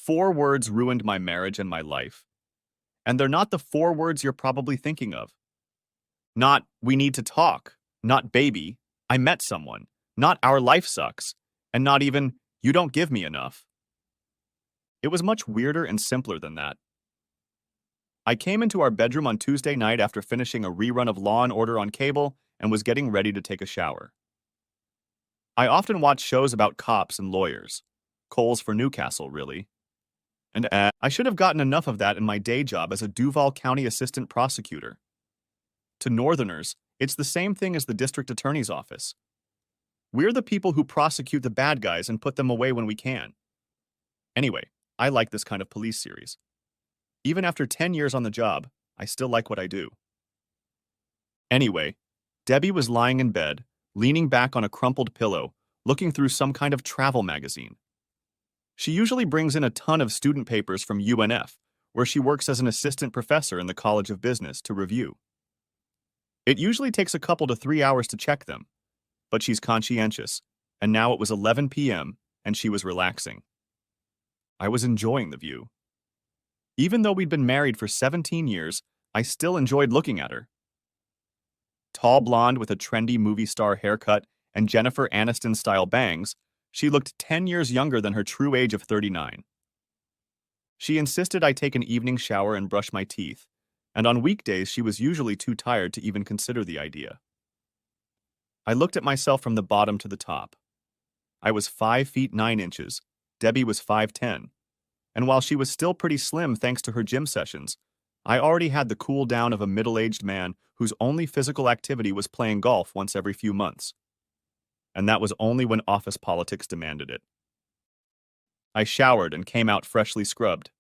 4 words ruined my marriage and my life. And they're not the 4 words you're probably thinking of. Not, we need to talk. Not, baby, I met someone. Not, our life sucks. And not even, you don't give me enough. It was much weirder and simpler than that. I came into our bedroom on Tuesday night after finishing a rerun of Law & Order on cable and was getting ready to take a shower. I often watch shows about cops and lawyers. Coals for Newcastle, really. And I should have gotten enough of that in my day job as a Duval County Assistant Prosecutor. To Northerners, it's the same thing as the District Attorney's Office. We're the people who prosecute the bad guys and put them away when we can. Anyway, I like this kind of police series. Even after 10 years on the job, I still like what I do. Anyway, Debbie was lying in bed, leaning back on a crumpled pillow, looking through some kind of travel magazine. She usually brings in a ton of student papers from UNF, where she works as an assistant professor in the College of Business, to review. It usually takes a couple to 3 hours to check them, but she's conscientious, and now it was 11 p.m., and she was relaxing. I was enjoying the view. Even though we'd been married for 17 years, I still enjoyed looking at her. Tall blonde with a trendy movie star haircut and Jennifer Aniston-style bangs, she looked 10 years younger than her true age of 39. She insisted I take an evening shower and brush my teeth, and on weekdays she was usually too tired to even consider the idea. I looked at myself from the bottom to the top. I was 5 feet 9 inches, Debbie was 5'10", and while she was still pretty slim thanks to her gym sessions, I already had the cool down of a middle-aged man whose only physical activity was playing golf once every few months. And that was only when office politics demanded it. I showered and came out freshly scrubbed.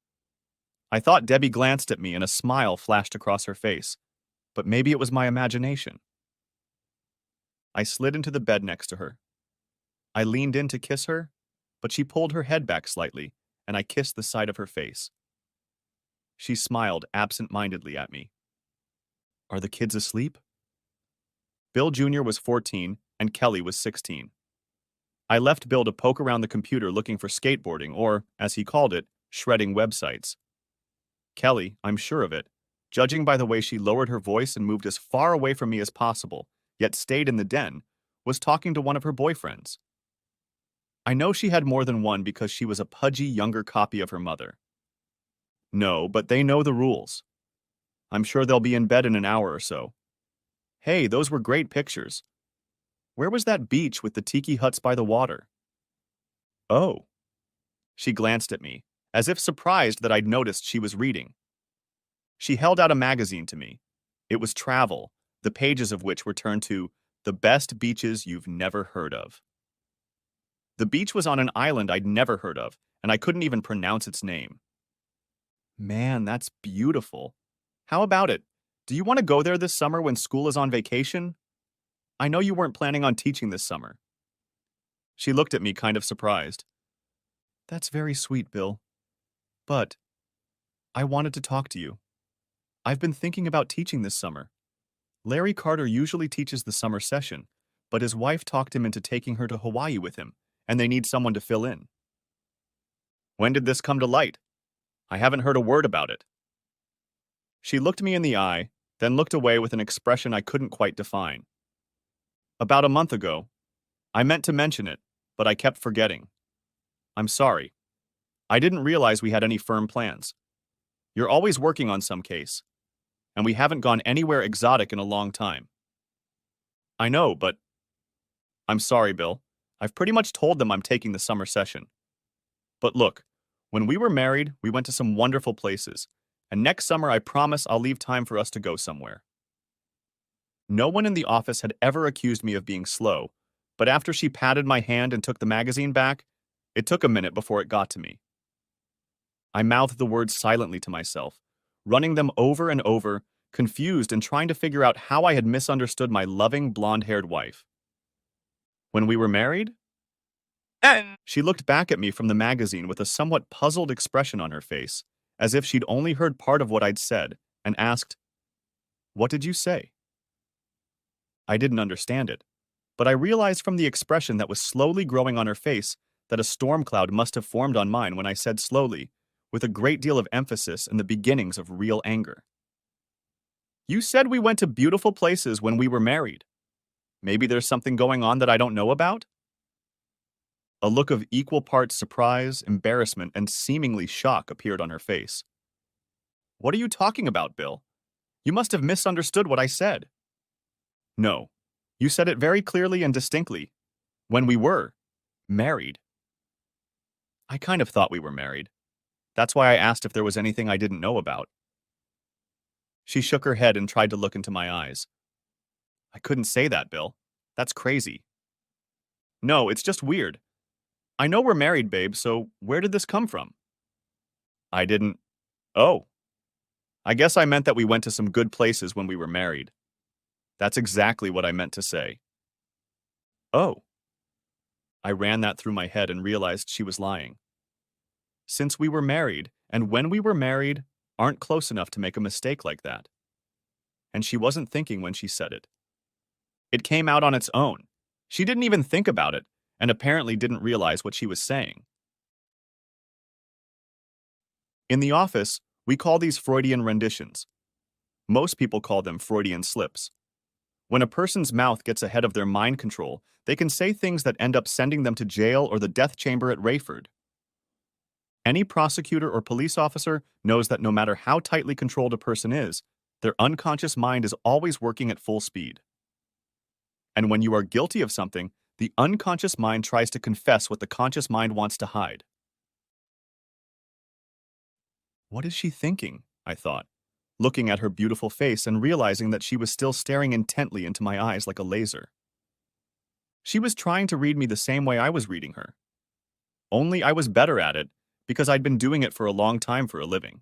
I thought Debbie glanced at me and a smile flashed across her face, but maybe it was my imagination. I slid into the bed next to her. I leaned in to kiss her, but she pulled her head back slightly, and I kissed the side of her face. She smiled absent-mindedly at me. Are the kids asleep? Bill Jr. was 14, and Kelly was 16. I left Bill to poke around the computer looking for skateboarding or, as he called it, shredding websites. Kelly, I'm sure of it, judging by the way she lowered her voice and moved as far away from me as possible, yet stayed in the den, was talking to one of her boyfriends. I know she had more than one because she was a pudgy younger copy of her mother. No, but they know the rules. I'm sure they'll be in bed in an hour or so. Hey, those were great pictures. Where was that beach with the tiki huts by the water? Oh. She glanced at me, as if surprised that I'd noticed she was reading. She held out a magazine to me. It was Travel, the pages of which were turned to The Best Beaches You've Never Heard of. The beach was on an island I'd never heard of, and I couldn't even pronounce its name. Man, that's beautiful. How about it? Do you want to go there this summer when school is on vacation? I know you weren't planning on teaching this summer. She looked at me kind of surprised. That's very sweet, Bill. But I wanted to talk to you. I've been thinking about teaching this summer. Larry Carter usually teaches the summer session, but his wife talked him into taking her to Hawaii with him, and they need someone to fill in. When did this come to light? I haven't heard a word about it. She looked me in the eye, then looked away with an expression I couldn't quite define. About a month ago. I meant to mention it, but I kept forgetting. I'm sorry. I didn't realize we had any firm plans. You're always working on some case, and we haven't gone anywhere exotic in a long time. I know, but I'm sorry, Bill. I've pretty much told them I'm taking the summer session. But look, when we were married, we went to some wonderful places, and next summer I promise I'll leave time for us to go somewhere. No one in the office had ever accused me of being slow, but after she patted my hand and took the magazine back, it took a minute before it got to me. I mouthed the words silently to myself, running them over and over, confused and trying to figure out how I had misunderstood my loving, blonde-haired wife. When we were married? She looked back at me from the magazine with a somewhat puzzled expression on her face, as if she'd only heard part of what I'd said, and asked, "What did you say?" I didn't understand it, but I realized from the expression that was slowly growing on her face that a storm cloud must have formed on mine when I said slowly, with a great deal of emphasis and the beginnings of real anger. You said we went to beautiful places when we were married. Maybe there's something going on that I don't know about? A look of equal parts surprise, embarrassment, and seemingly shock appeared on her face. What are you talking about, Bill? You must have misunderstood what I said. No. You said it very clearly and distinctly. When we were married. I kind of thought we were married. That's why I asked if there was anything I didn't know about. She shook her head and tried to look into my eyes. I couldn't say that, Bill. That's crazy. No, it's just weird. I know we're married, babe, so where did this come from? I didn't. Oh. I guess I meant that we went to some good places when we were married. That's exactly what I meant to say. Oh. I ran that through my head and realized she was lying. Since we were married, and when we were married, aren't close enough to make a mistake like that. And she wasn't thinking when she said it. It came out on its own. She didn't even think about it, and apparently didn't realize what she was saying. In the office, we call these Freudian renditions. Most people call them Freudian slips. When a person's mouth gets ahead of their mind control, they can say things that end up sending them to jail or the death chamber at Rayford. Any prosecutor or police officer knows that no matter how tightly controlled a person is, their unconscious mind is always working at full speed. And when you are guilty of something, the unconscious mind tries to confess what the conscious mind wants to hide. What is she thinking? I thought, looking at her beautiful face and realizing that she was still staring intently into my eyes like a laser. She was trying to read me the same way I was reading her. Only I was better at it because I'd been doing it for a long time for a living.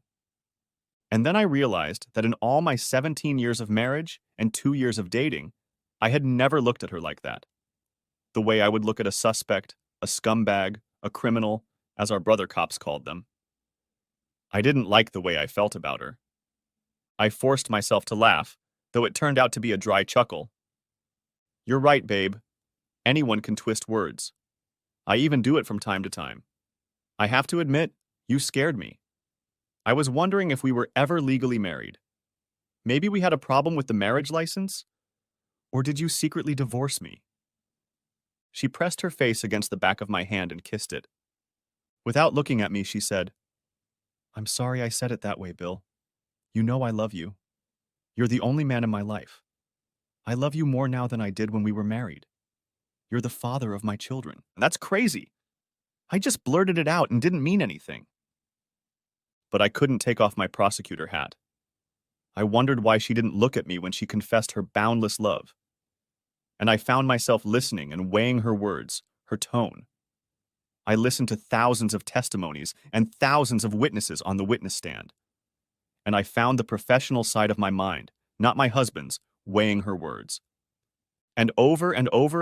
And then I realized that in all my 17 years of marriage and 2 years of dating, I had never looked at her like that. The way I would look at a suspect, a scumbag, a criminal, as our brother cops called them. I didn't like the way I felt about her. I forced myself to laugh, though it turned out to be a dry chuckle. You're right, babe. Anyone can twist words. I even do it from time to time. I have to admit, you scared me. I was wondering if we were ever legally married. Maybe we had a problem with the marriage license? Or did you secretly divorce me? She pressed her face against the back of my hand and kissed it. Without looking at me, she said, I'm sorry I said it that way, Bill. You know I love you. You're the only man in my life. I love you more now than I did when we were married. You're the father of my children. That's crazy. I just blurted it out and didn't mean anything. But I couldn't take off my prosecutor hat. I wondered why she didn't look at me when she confessed her boundless love. And I found myself listening and weighing her words, her tone. I listened to thousands of testimonies and thousands of witnesses on the witness stand. And I found the professional side of my mind, not my husband's, weighing her words. And over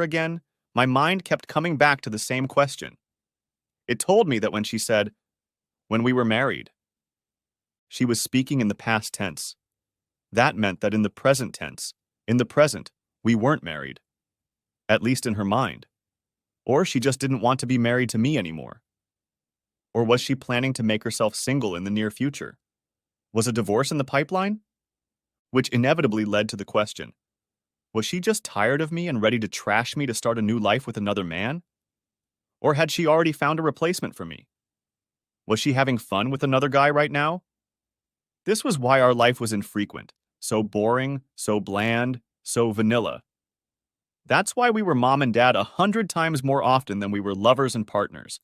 again, my mind kept coming back to the same question. It told me that when she said, when we were married, she was speaking in the past tense. That meant that in the present tense, in the present, we weren't married. At least in her mind. Or she just didn't want to be married to me anymore. Or was she planning to make herself single in the near future? Was a divorce in the pipeline? Which inevitably led to the question, was she just tired of me and ready to trash me to start a new life with another man? Or had she already found a replacement for me? Was she having fun with another guy right now? This was why our life was infrequent, so boring, so bland, so vanilla. That's why we were mom and dad 100 times more often than we were lovers and partners.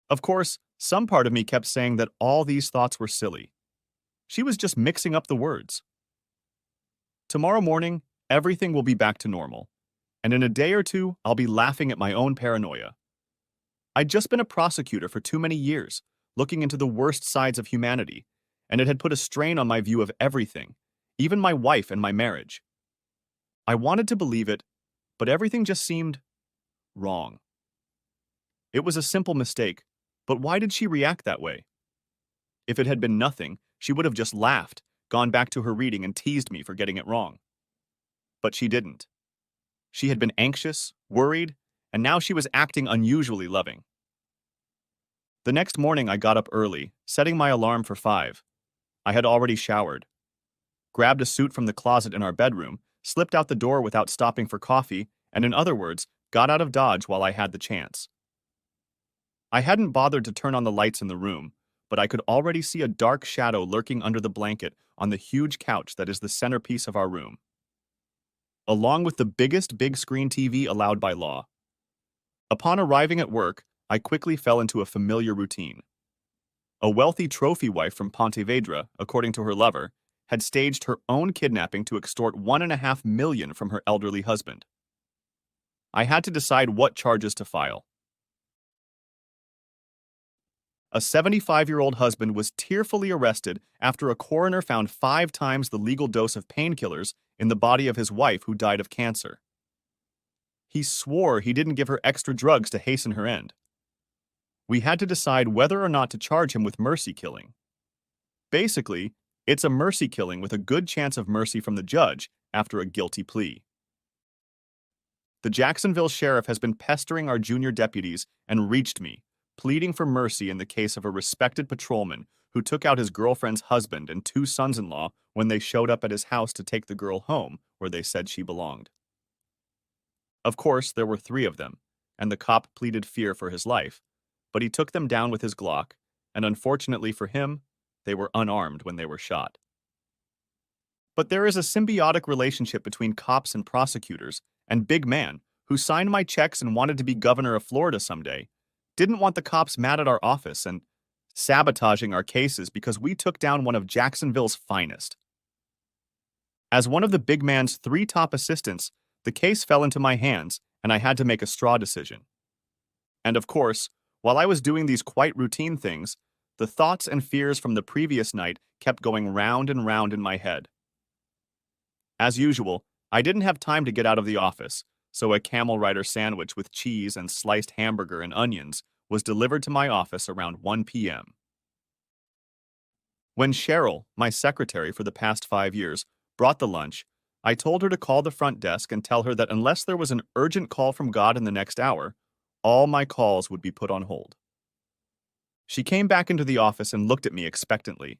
Of course, some part of me kept saying that all these thoughts were silly. She was just mixing up the words. Tomorrow morning, everything will be back to normal, and in a day or two, I'll be laughing at my own paranoia. I'd just been a prosecutor for too many years, looking into the worst sides of humanity, and it had put a strain on my view of everything, even my wife and my marriage. I wanted to believe it, but everything just seemed wrong. It was a simple mistake, but why did she react that way? If it had been nothing, she would have just laughed, gone back to her reading and teased me for getting it wrong. But she didn't. She had been anxious, worried, and now she was acting unusually loving. The next morning I got up early, setting my alarm for 5. I had already showered, grabbed a suit from the closet in our bedroom, slipped out the door without stopping for coffee, and in other words, got out of Dodge while I had the chance. I hadn't bothered to turn on the lights in the room, but I could already see a dark shadow lurking under the blanket on the huge couch that is the centerpiece of our room, along with the biggest big screen TV allowed by law. Upon arriving at work, I quickly fell into a familiar routine. A wealthy trophy wife from Pontevedra, according to her lover, had staged her own kidnapping to extort $1.5 million from her elderly husband. I had to decide what charges to file. A 75-year-old husband was tearfully arrested after a coroner found 5 times the legal dose of painkillers in the body of his wife who died of cancer. He swore he didn't give her extra drugs to hasten her end. We had to decide whether or not to charge him with mercy killing. Basically, it's a mercy killing with a good chance of mercy from the judge after a guilty plea. The Jacksonville sheriff has been pestering our junior deputies and reached me, pleading for mercy in the case of a respected patrolman who took out his girlfriend's husband and 2 sons-in-law when they showed up at his house to take the girl home where they said she belonged. Of course, there were 3 of them, and the cop pleaded fear for his life, but he took them down with his Glock, and unfortunately for him, they were unarmed when they were shot. But there is a symbiotic relationship between cops and prosecutors, and Big Man, who signed my checks and wanted to be governor of Florida someday, didn't want the cops mad at our office and sabotaging our cases because we took down one of Jacksonville's finest. As one of the Big Man's 3 top assistants, the case fell into my hands, and I had to make a straw decision. And of course, while I was doing these quite routine things, the thoughts and fears from the previous night kept going round and round in my head. As usual, I didn't have time to get out of the office, so a Camel Rider sandwich with cheese and sliced hamburger and onions was delivered to my office around 1 p.m. When Cheryl, my secretary for the past 5 years, brought the lunch, I told her to call the front desk and tell her that unless there was an urgent call from God in the next hour, all my calls would be put on hold. She came back into the office and looked at me expectantly.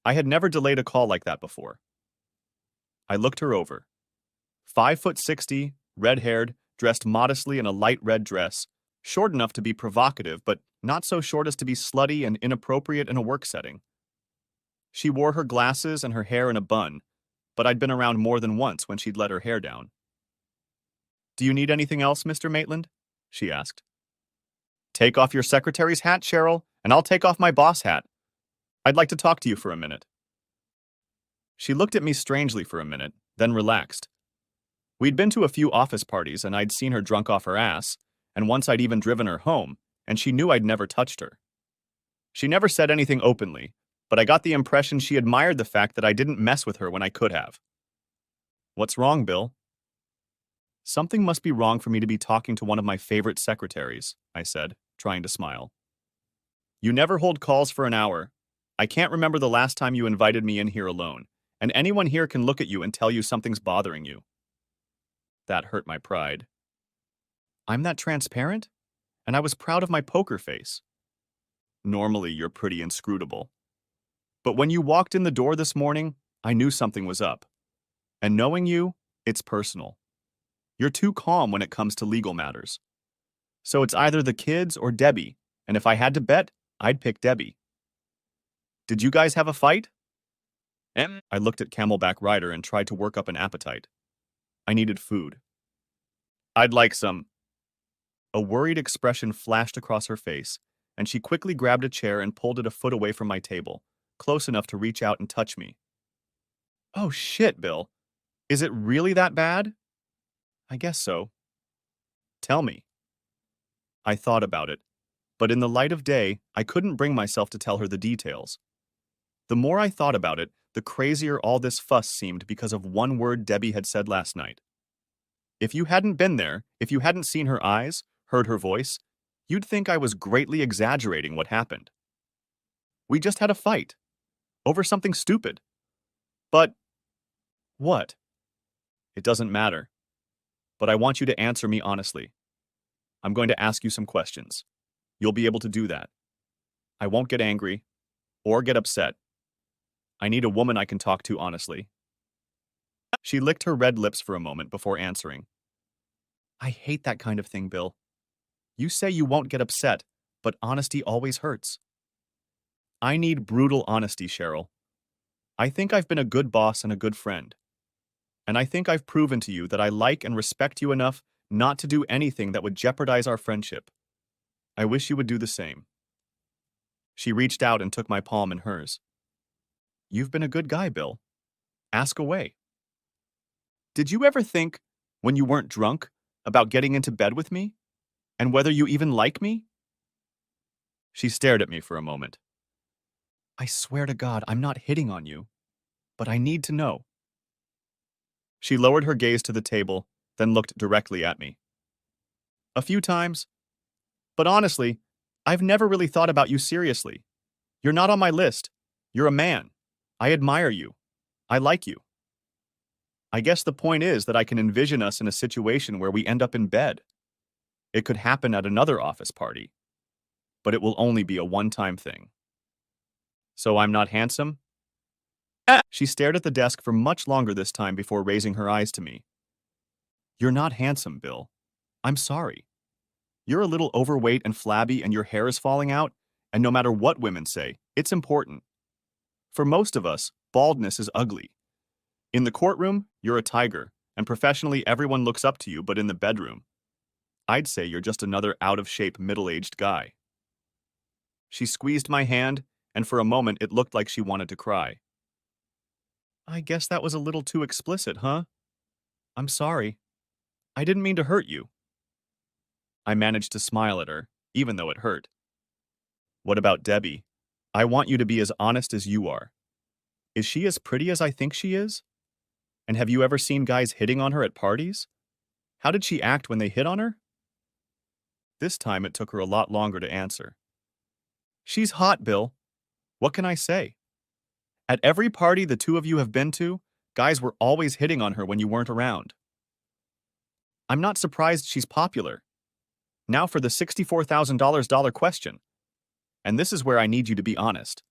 I had never delayed a call like that before. I looked her over. 5'60", red-haired, dressed modestly in a light red dress, short enough to be provocative, but not so short as to be slutty and inappropriate in a work setting. She wore her glasses and her hair in a bun, but I'd been around more than once when she'd let her hair down. "Do you need anything else, Mr. Maitland?" she asked. "Take off your secretary's hat, Cheryl, and I'll take off my boss hat. I'd like to talk to you for a minute." She looked at me strangely for a minute, then relaxed. We'd been to a few office parties, and I'd seen her drunk off her ass, and once I'd even driven her home, and she knew I'd never touched her. She never said anything openly, but I got the impression she admired the fact that I didn't mess with her when I could have. "What's wrong, Bill?" "Something must be wrong for me to be talking to one of my favorite secretaries," I said, trying to smile. "You never hold calls for an hour. I can't remember the last time you invited me in here alone, and anyone here can look at you and tell you something's bothering you." That hurt my pride. I'm that transparent? And I was proud of my poker face. Normally, you're pretty inscrutable. But when you walked in the door this morning, I knew something was up. And knowing you, it's personal. You're too calm when it comes to legal matters. So it's either the kids or Debbie, and if I had to bet, I'd pick Debbie. "Did you guys have a fight?" I looked at Camelback Rider and tried to work up an appetite. I needed food. "I'd like some." A worried expression flashed across her face, and she quickly grabbed a chair and pulled it a foot away from my table, close enough to reach out and touch me. "Oh shit, Bill. Is it really that bad?" "I guess so." "Tell me." I thought about it, but in the light of day, I couldn't bring myself to tell her the details. The more I thought about it, the crazier all this fuss seemed because of one word Debbie had said last night. If you hadn't been there, if you hadn't seen her eyes, heard her voice, you'd think I was greatly exaggerating what happened. We just had a fight. Over something stupid. But what? It doesn't matter. But I want you to answer me honestly. I'm going to ask you some questions. You'll be able to do that. I won't get angry or get upset. I need a woman I can talk to honestly. She licked her red lips for a moment before answering. I hate that kind of thing, Bill. You say you won't get upset, but honesty always hurts. I need brutal honesty, Cheryl. I think I've been a good boss and a good friend. And I think I've proven to you that I like and respect you enough not to do anything that would jeopardize our friendship. I wish you would do the same. She reached out and took my palm in hers. You've been a good guy, Bill. Ask away. Did you ever think, when you weren't drunk, about getting into bed with me? And whether you even like me? She stared at me for a moment. I swear to God, I'm not hitting on you, but I need to know. She lowered her gaze to the table, then looked directly at me. A few times. But honestly, I've never really thought about you seriously. You're not on my list. You're a man. I admire you. I like you. I guess the point is that I can envision us in a situation where we end up in bed. It could happen at another office party, but it will only be a one-time thing. So I'm not handsome? She stared at the desk for much longer this time before raising her eyes to me. You're not handsome, Bill. I'm sorry. You're a little overweight and flabby and your hair is falling out, and no matter what women say, it's important. For most of us, baldness is ugly. In the courtroom, you're a tiger, and professionally everyone looks up to you, but in the bedroom, I'd say you're just another out-of-shape middle-aged guy. She squeezed my hand, and for a moment it looked like she wanted to cry. I guess that was a little too explicit, huh? I'm sorry. I didn't mean to hurt you. I managed to smile at her, even though it hurt. What about Debbie? I want you to be as honest as you are. Is she as pretty as I think she is? And have you ever seen guys hitting on her at parties? How did she act when they hit on her? This time it took her a lot longer to answer. She's hot, Bill. What can I say? At every party the two of you have been to, guys were always hitting on her when you weren't around. I'm not surprised she's popular. Now for the $64,000 question. And this is where I need you to be honest.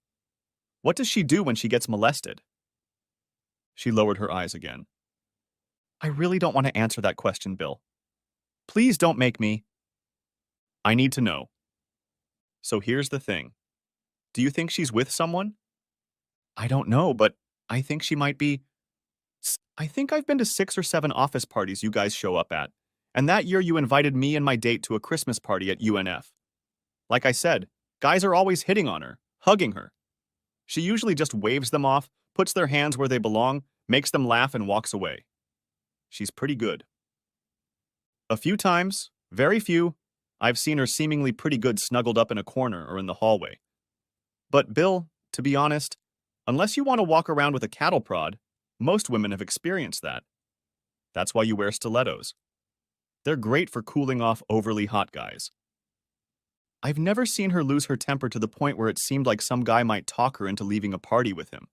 What does she do when she gets molested? She lowered her eyes again. I really don't want to answer that question, Bill. Please don't make me. I need to know. So here's the thing. Do you think she's with someone? I don't know, but I think she might be. I think I've been to 6 or 7 office parties you guys show up at, and that year you invited me and my date to a Christmas party at UNF. Like I said, guys are always hitting on her, hugging her. She usually just waves them off, puts their hands where they belong, makes them laugh and walks away. She's pretty good. A few times, very few, I've seen her seemingly pretty good snuggled up in a corner or in the hallway. But Bill, to be honest, unless you want to walk around with a cattle prod, most women have experienced that. That's why you wear stilettos. They're great for cooling off overly hot guys. I've never seen her lose her temper to the point where it seemed like some guy might talk her into leaving a party with him.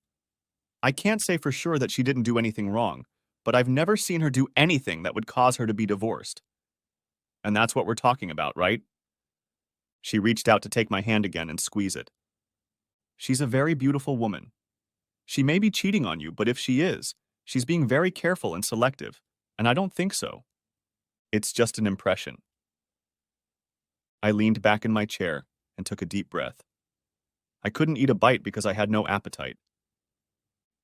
I can't say for sure that she didn't do anything wrong, but I've never seen her do anything that would cause her to be divorced. And that's what we're talking about, right? She reached out to take my hand again and squeeze it. She's a very beautiful woman. She may be cheating on you, but if she is, she's being very careful and selective, and I don't think so. It's just an impression. I leaned back in my chair and took a deep breath. I couldn't eat a bite because I had no appetite.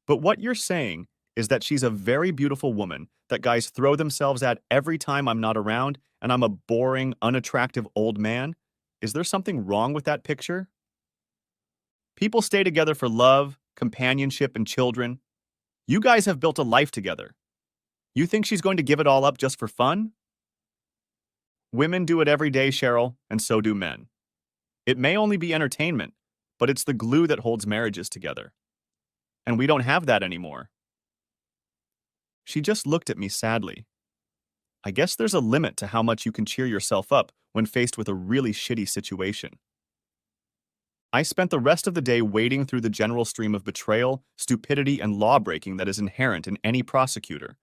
But what you're saying is that she's a very beautiful woman that guys throw themselves at every time I'm not around and I'm a boring, unattractive old man? Is there something wrong with that picture? People stay together for love, companionship, and children. You guys have built a life together. You think she's going to give it all up just for fun? Women do it every day, Cheryl, and so do men. It may only be entertainment, but it's the glue that holds marriages together. And we don't have that anymore. She just looked at me sadly. I guess there's a limit to how much you can cheer yourself up when faced with a really shitty situation. I spent the rest of the day wading through the general stream of betrayal, stupidity, and law-breaking that is inherent in any prosecutor,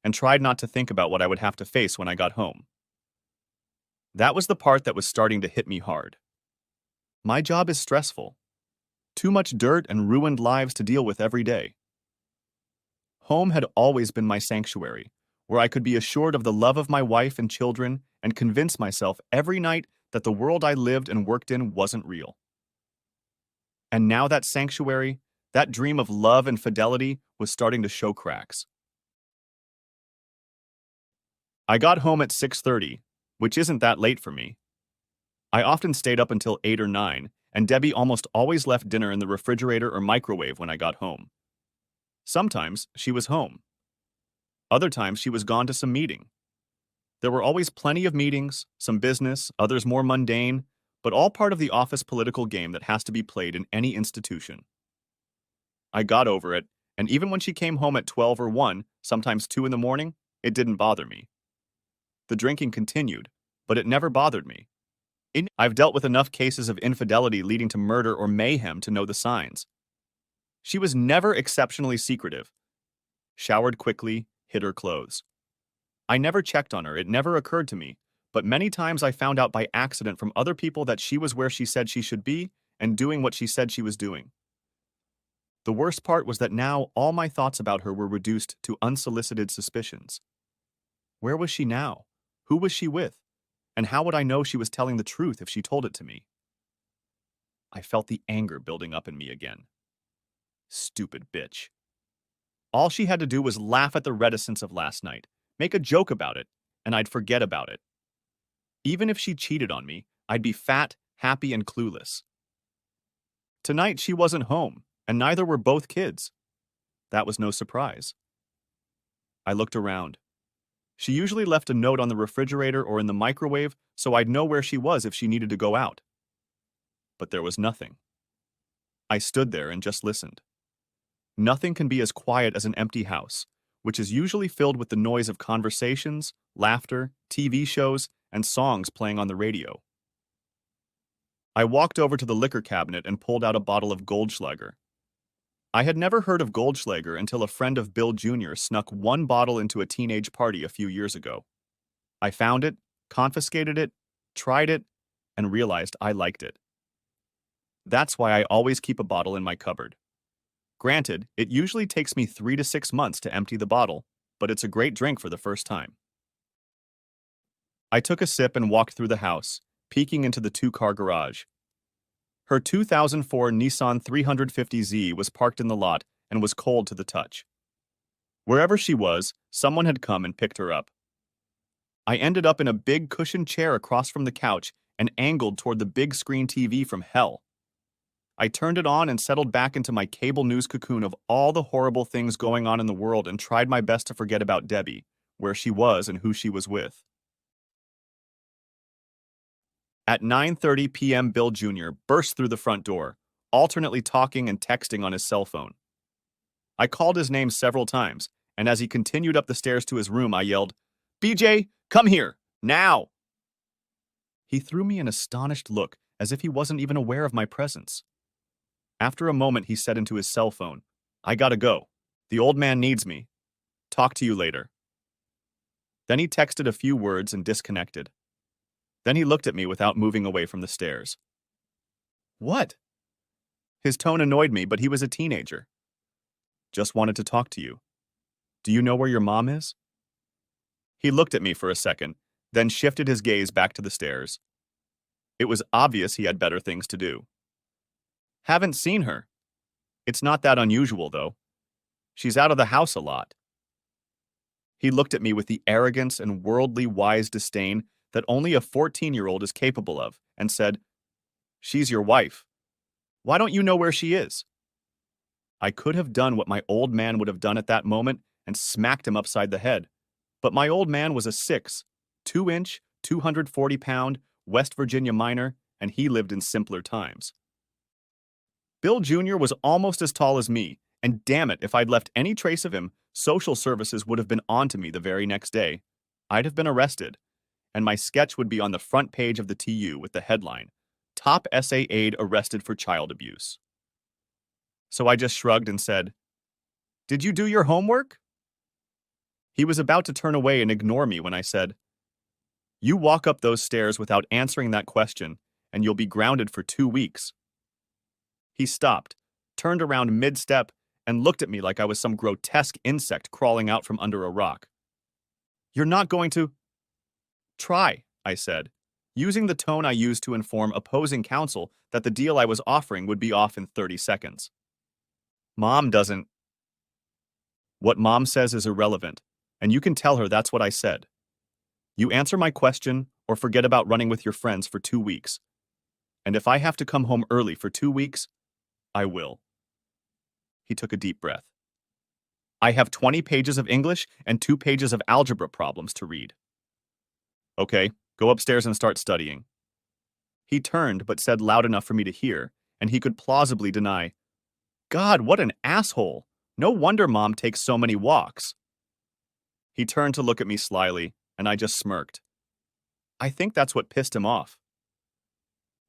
and tried not to think about what I would have to face when I got home. That was the part that was starting to hit me hard. My job is stressful. Too much dirt and ruined lives to deal with every day. Home had always been my sanctuary, where I could be assured of the love of my wife and children and convince myself every night that the world I lived and worked in wasn't real. And now that sanctuary, that dream of love and fidelity, was starting to show cracks. I got home at 6:30, which isn't that late for me. I often stayed up until 8 or 9, and Debbie almost always left dinner in the refrigerator or microwave when I got home. Sometimes she was home. Other times she was gone to some meeting. There were always plenty of meetings, some business, others more mundane, but all part of the office political game that has to be played in any institution. I got over it, and even when she came home at 12 or 1, sometimes 2 in the morning, it didn't bother me. The drinking continued, but it never bothered me. I've dealt with enough cases of infidelity leading to murder or mayhem to know the signs. She was never exceptionally secretive. Showered quickly, hid her clothes. I never checked on her, it never occurred to me, but many times I found out by accident from other people that she was where she said she should be and doing what she said she was doing. The worst part was that now all my thoughts about her were reduced to unsolicited suspicions. Where was she now? Who was she with? And how would I know she was telling the truth if she told it to me? I felt the anger building up in me again. Stupid bitch. All she had to do was laugh at the reticence of last night, make a joke about it, and I'd forget about it. Even if she cheated on me, I'd be fat, happy, and clueless. Tonight she wasn't home, and neither were both kids. That was no surprise. I looked around. She usually left a note on the refrigerator or in the microwave so I'd know where she was if she needed to go out. But there was nothing. I stood there and just listened. Nothing can be as quiet as an empty house, which is usually filled with the noise of conversations, laughter, TV shows, and songs playing on the radio. I walked over to the liquor cabinet and pulled out a bottle of Goldschlager. I had never heard of Goldschlager until a friend of Bill Jr. snuck one bottle into a teenage party a few years ago. I found it, confiscated it, tried it, and realized I liked it. That's why I always keep a bottle in my cupboard. Granted, it usually takes me 3 to 6 months to empty the bottle, but it's a great drink for the first time. I took a sip and walked through the house, peeking into the two-car garage. Her 2004 Nissan 350Z was parked in the lot and was cold to the touch. Wherever she was, someone had come and picked her up. I ended up in a big cushioned chair across from the couch and angled toward the big screen TV from hell. I turned it on and settled back into my cable news cocoon of all the horrible things going on in the world and tried my best to forget about Debbie, where she was and who she was with. At 9:30 p.m., Bill Jr. burst through the front door, alternately talking and texting on his cell phone. I called his name several times, and as he continued up the stairs to his room, I yelled, "BJ, come here, now!" He threw me an astonished look, as if he wasn't even aware of my presence. After a moment, he said into his cell phone, "I gotta go. The old man needs me. Talk to you later." Then he texted a few words and disconnected. Then he looked at me without moving away from the stairs. "What?" His tone annoyed me, but he was a teenager. "Just wanted to talk to you. Do you know where your mom is?" He looked at me for a second, then shifted his gaze back to the stairs. It was obvious he had better things to do. "Haven't seen her. It's not that unusual, though. She's out of the house a lot." He looked at me with the arrogance and worldly wise disdain that only a 14-year-old is capable of, and said, "She's your wife. Why don't you know where she is?" I could have done what my old man would have done at that moment and smacked him upside the head, but my old man was a 6, 2-inch, 240-pound West Virginia miner, and he lived in simpler times. Bill Jr. was almost as tall as me, and damn it, if I'd left any trace of him, social services would have been on to me the very next day. I'd have been arrested, and my sketch would be on the front page of the TU with the headline, "Top SA Aide Arrested for Child Abuse." So I just shrugged and said, "Did you do your homework?" He was about to turn away and ignore me when I said, "You walk up those stairs without answering that question, and you'll be grounded for 2 weeks." He stopped, turned around mid-step, and looked at me like I was some grotesque insect crawling out from under a rock. "You're not going to—" "Try," I said, using the tone I used to inform opposing counsel that the deal I was offering would be off in 30 seconds. "Mom doesn't—" "What Mom says is irrelevant, and you can tell her that's what I said. You answer my question or forget about running with your friends for 2 weeks. And if I have to come home early for 2 weeks, I will." He took a deep breath. "I have 20 pages of English and 2 pages of algebra problems to read." "Okay, go upstairs and start studying." He turned but said loud enough for me to hear, and he could plausibly deny, "God, what an asshole! No wonder Mom takes so many walks." He turned to look at me slyly, and I just smirked. I think that's what pissed him off.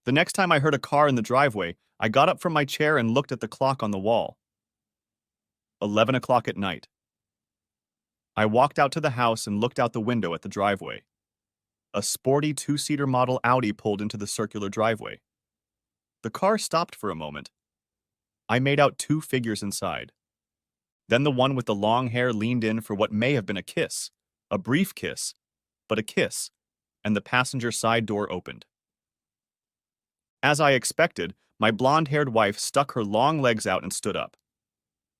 The next time I heard a car in the driveway, I got up from my chair and looked at the clock on the wall. 11 o'clock at night. I walked out to the house and looked out the window at the driveway. A sporty 2-seater model Audi pulled into the circular driveway. The car stopped for a moment. I made out 2 figures inside. Then the one with the long hair leaned in for what may have been a kiss, a brief kiss, but a kiss, and the passenger side door opened. As I expected, my blonde-haired wife stuck her long legs out and stood up.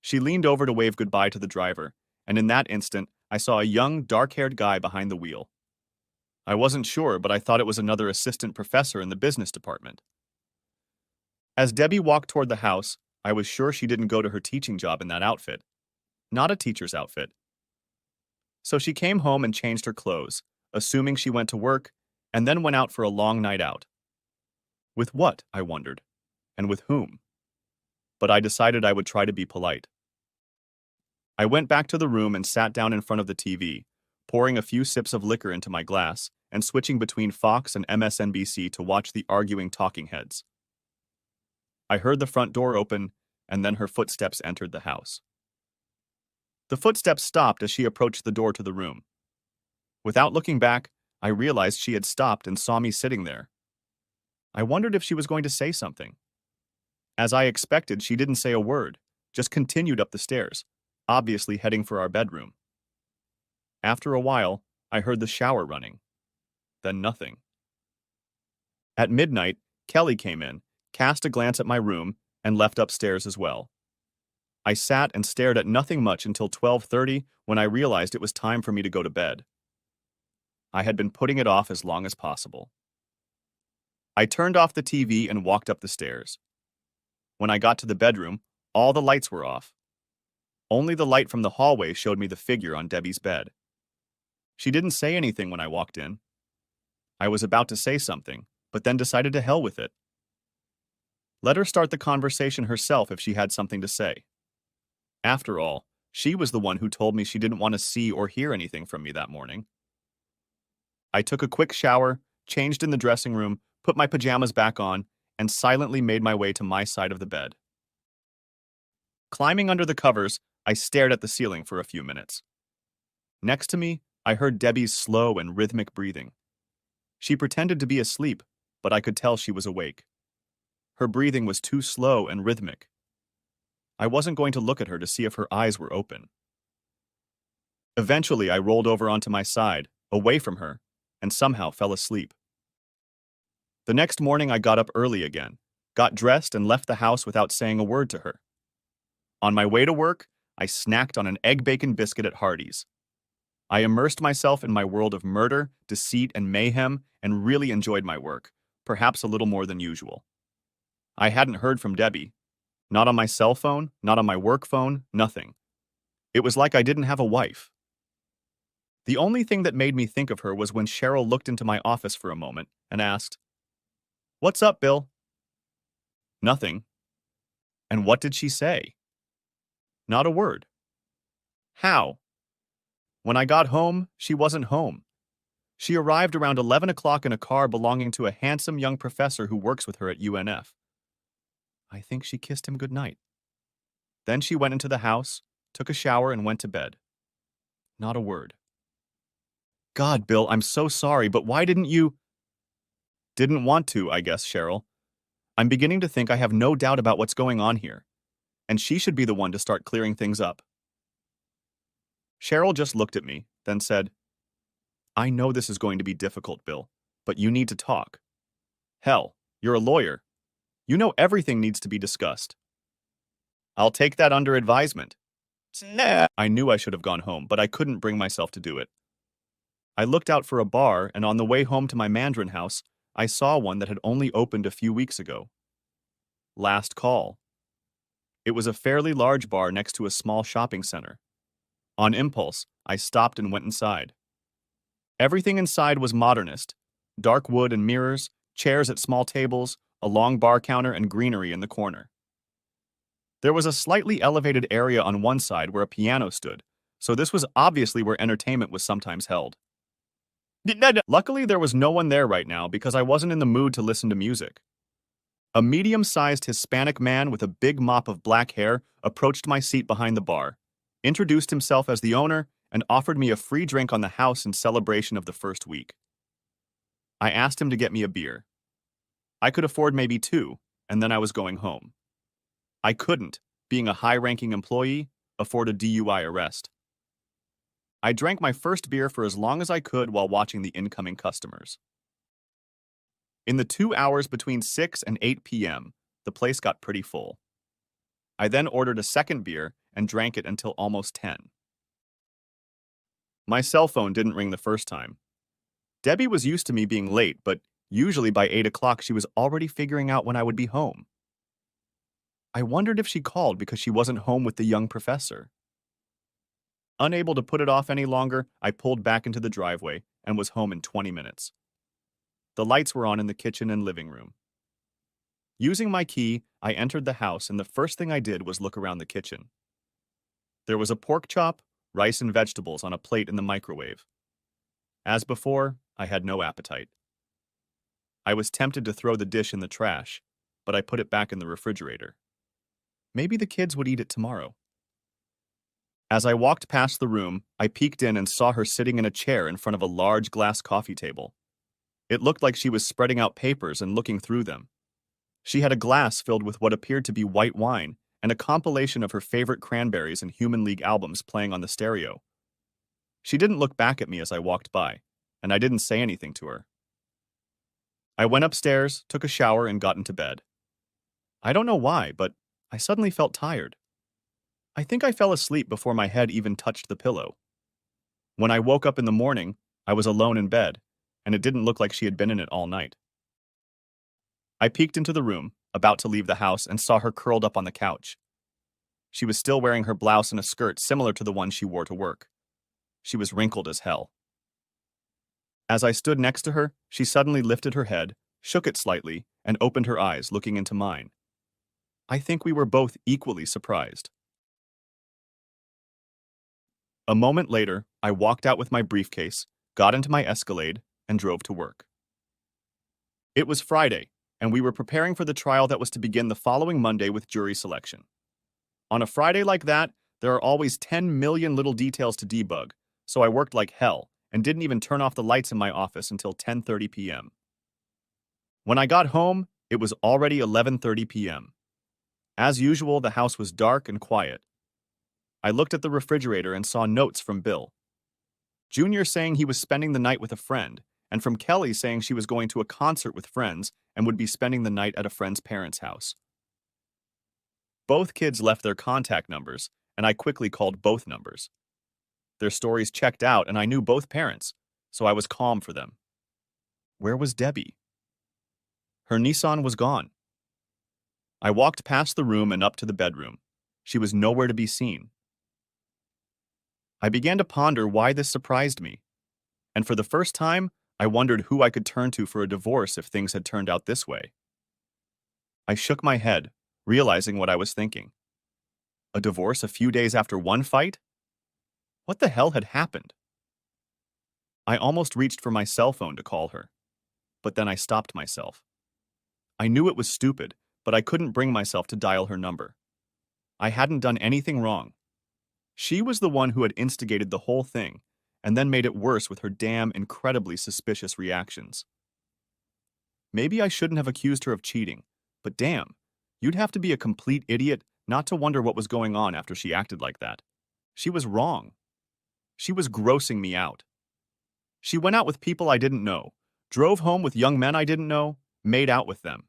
She leaned over to wave goodbye to the driver, and in that instant, I saw a young, dark-haired guy behind the wheel. I wasn't sure, but I thought it was another assistant professor in the business department. As Debbie walked toward the house, I was sure she didn't go to her teaching job in that outfit. Not a teacher's outfit. So she came home and changed her clothes, assuming she went to work, and then went out for a long night out. With what, I wondered, and with whom? But I decided I would try to be polite. I went back to the room and sat down in front of the TV, pouring a few sips of liquor into my glass and switching between Fox and MSNBC to watch the arguing talking heads. I heard the front door open, and then her footsteps entered the house. The footsteps stopped as she approached the door to the room. Without looking back, I realized she had stopped and saw me sitting there. I wondered if she was going to say something. As I expected, she didn't say a word, just continued up the stairs, obviously heading for our bedroom. After a while, I heard the shower running. Then nothing. At midnight, Kelly came in, cast a glance at my room, and left upstairs as well. I sat and stared at nothing much until 12:30 when I realized it was time for me to go to bed. I had been putting it off as long as possible. I turned off the TV and walked up the stairs. When I got to the bedroom, all the lights were off. Only the light from the hallway showed me the figure on Debbie's bed. She didn't say anything when I walked in. I was about to say something, but then decided to hell with it. Let her start the conversation herself if she had something to say. After all, she was the one who told me she didn't want to see or hear anything from me that morning. I took a quick shower, changed in the dressing room, put my pajamas back on, and silently made my way to my side of the bed. Climbing under the covers, I stared at the ceiling for a few minutes. Next to me, I heard Debbie's slow and rhythmic breathing. She pretended to be asleep, but I could tell she was awake. Her breathing was too slow and rhythmic. I wasn't going to look at her to see if her eyes were open. Eventually, I rolled over onto my side, away from her, and somehow fell asleep. The next morning, I got up early again, got dressed, and left the house without saying a word to her. On my way to work, I snacked on an egg bacon biscuit at Hardee's. I immersed myself in my world of murder, deceit, and mayhem, and really enjoyed my work, perhaps a little more than usual. I hadn't heard from Debbie. Not on my cell phone, not on my work phone, nothing. It was like I didn't have a wife. The only thing that made me think of her was when Cheryl looked into my office for a moment and asked, "What's up, Bill?" Nothing. And what did she say? Not a word. How? When I got home, she wasn't home. She arrived around 11 o'clock in a car belonging to a handsome young professor who works with her at UNF. I think she kissed him goodnight. Then she went into the house, took a shower, and went to bed. Not a word. God, Bill, I'm so sorry, but why didn't you... Didn't want to, I guess, Cheryl. I'm beginning to think I have no doubt about what's going on here, and she should be the one to start clearing things up. Cheryl just looked at me, then said, I know this is going to be difficult, Bill, but you need to talk. Hell, you're a lawyer. You know everything needs to be discussed. I'll take that under advisement. Nah. I knew I should have gone home, but I couldn't bring myself to do it. I looked out for a bar, and on the way home to my Mandarin house, I saw one that had only opened a few weeks ago. Last Call. It was a fairly large bar next to a small shopping center. On impulse, I stopped and went inside. Everything inside was modernist. Dark wood and mirrors, chairs at small tables, a long bar counter, and greenery in the corner. There was a slightly elevated area on one side where a piano stood, so this was obviously where entertainment was sometimes held. Luckily, there was no one there right now because I wasn't in the mood to listen to music. A medium-sized Hispanic man with a big mop of black hair approached my seat behind the bar, introduced himself as the owner, and offered me a free drink on the house in celebration of the first week. I asked him to get me a beer. I could afford maybe 2, and then I was going home. I couldn't, being a high-ranking employee, afford a DUI arrest. I drank my first beer for as long as I could while watching the incoming customers. In the 2 hours between 6 and 8 p.m., the place got pretty full. I then ordered a second beer and drank it until almost 10. My cell phone didn't ring the first time. Debbie was used to me being late, but usually by 8 o'clock she was already figuring out when I would be home. I wondered if she called because she wasn't home with the young professor. Unable to put it off any longer, I pulled back into the driveway and was home in 20 minutes. The lights were on in the kitchen and living room. Using my key, I entered the house, and the first thing I did was look around the kitchen. There was a pork chop, rice and vegetables on a plate in the microwave. As before, I had no appetite. I was tempted to throw the dish in the trash, but I put it back in the refrigerator. Maybe the kids would eat it tomorrow. As I walked past the room, I peeked in and saw her sitting in a chair in front of a large glass coffee table. It looked like she was spreading out papers and looking through them. She had a glass filled with what appeared to be white wine and a compilation of her favorite Cranberries and Human League albums playing on the stereo. She didn't look back at me as I walked by, and I didn't say anything to her. I went upstairs, took a shower, and got into bed. I don't know why, but I suddenly felt tired. I think I fell asleep before my head even touched the pillow. When I woke up in the morning, I was alone in bed, and it didn't look like she had been in it all night. I peeked into the room, about to leave the house, and saw her curled up on the couch. She was still wearing her blouse and a skirt similar to the one she wore to work. She was wrinkled as hell. As I stood next to her, she suddenly lifted her head, shook it slightly, and opened her eyes, looking into mine. I think we were both equally surprised. A moment later, I walked out with my briefcase, got into my Escalade, and drove to work. It was Friday, and we were preparing for the trial that was to begin the following Monday with jury selection. On a Friday like that, there are always 10 million little details to debug, so I worked like hell and didn't even turn off the lights in my office until 10:30 p.m. When I got home, it was already 11:30 p.m. As usual, the house was dark and quiet. I looked at the refrigerator and saw notes from Bill. Junior saying he was spending the night with a friend, and from Kelly saying she was going to a concert with friends and would be spending the night at a friend's parents' house. Both kids left their contact numbers, and I quickly called both numbers. Their stories checked out, and I knew both parents, so I was calm for them. Where was Debbie? Her Nissan was gone. I walked past the room and up to the bedroom. She was nowhere to be seen. I began to ponder why this surprised me, and for the first time, I wondered who I could turn to for a divorce if things had turned out this way. I shook my head, realizing what I was thinking. A divorce a few days after one fight? What the hell had happened? I almost reached for my cell phone to call her, but then I stopped myself. I knew it was stupid, but I couldn't bring myself to dial her number. I hadn't done anything wrong. She was the one who had instigated the whole thing, and then made it worse with her damn incredibly suspicious reactions. Maybe I shouldn't have accused her of cheating, but damn, you'd have to be a complete idiot not to wonder what was going on after she acted like that. She was wrong. She was grossing me out. She went out with people I didn't know, drove home with young men I didn't know, made out with them.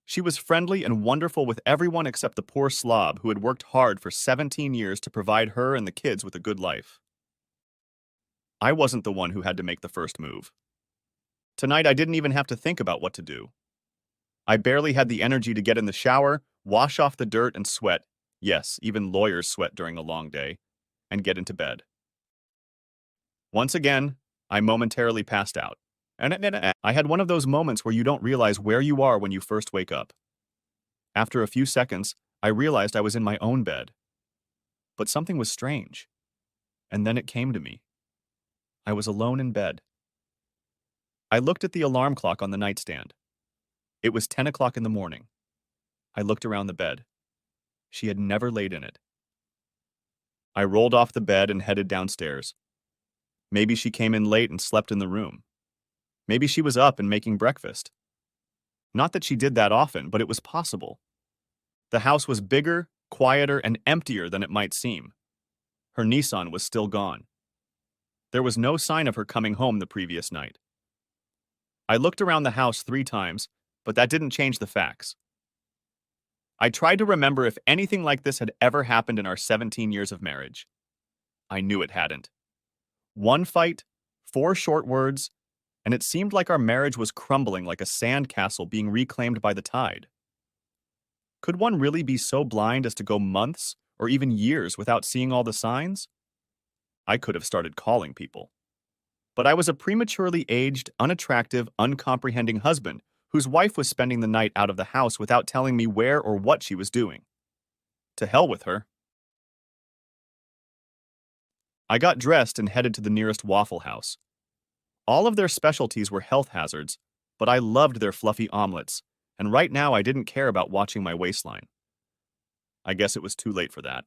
She was friendly and wonderful with everyone except the poor slob who had worked hard for 17 years to provide her and the kids with a good life. I wasn't the one who had to make the first move. Tonight I didn't even have to think about what to do. I barely had the energy to get in the shower, wash off the dirt and sweat, yes, even lawyers sweat during a long day, and get into bed. Once again, I momentarily passed out. I had one of those moments where you don't realize where you are when you first wake up. After a few seconds, I realized I was in my own bed. But something was strange. And then it came to me. I was alone in bed. I looked at the alarm clock on the nightstand. It was 10 o'clock in the morning. I looked around the bed. She had never laid in it. I rolled off the bed and headed downstairs. Maybe she came in late and slept in the room. Maybe she was up and making breakfast. Not that she did that often, but it was possible. The house was bigger, quieter, and emptier than it might seem. Her Nissan was still gone. There was no sign of her coming home the previous night. I looked around the house 3 times, but that didn't change the facts. I tried to remember if anything like this had ever happened in our 17 years of marriage. I knew it hadn't. 1 fight, 4 short words, and it seemed like our marriage was crumbling like a sand castle being reclaimed by the tide. Could one really be so blind as to go months or even years without seeing all the signs? I could have started calling people. But I was a prematurely aged, unattractive, uncomprehending husband whose wife was spending the night out of the house without telling me where or what she was doing. To hell with her. I got dressed and headed to the nearest Waffle House. All of their specialties were health hazards, but I loved their fluffy omelets, and right now I didn't care about watching my waistline. I guess it was too late for that.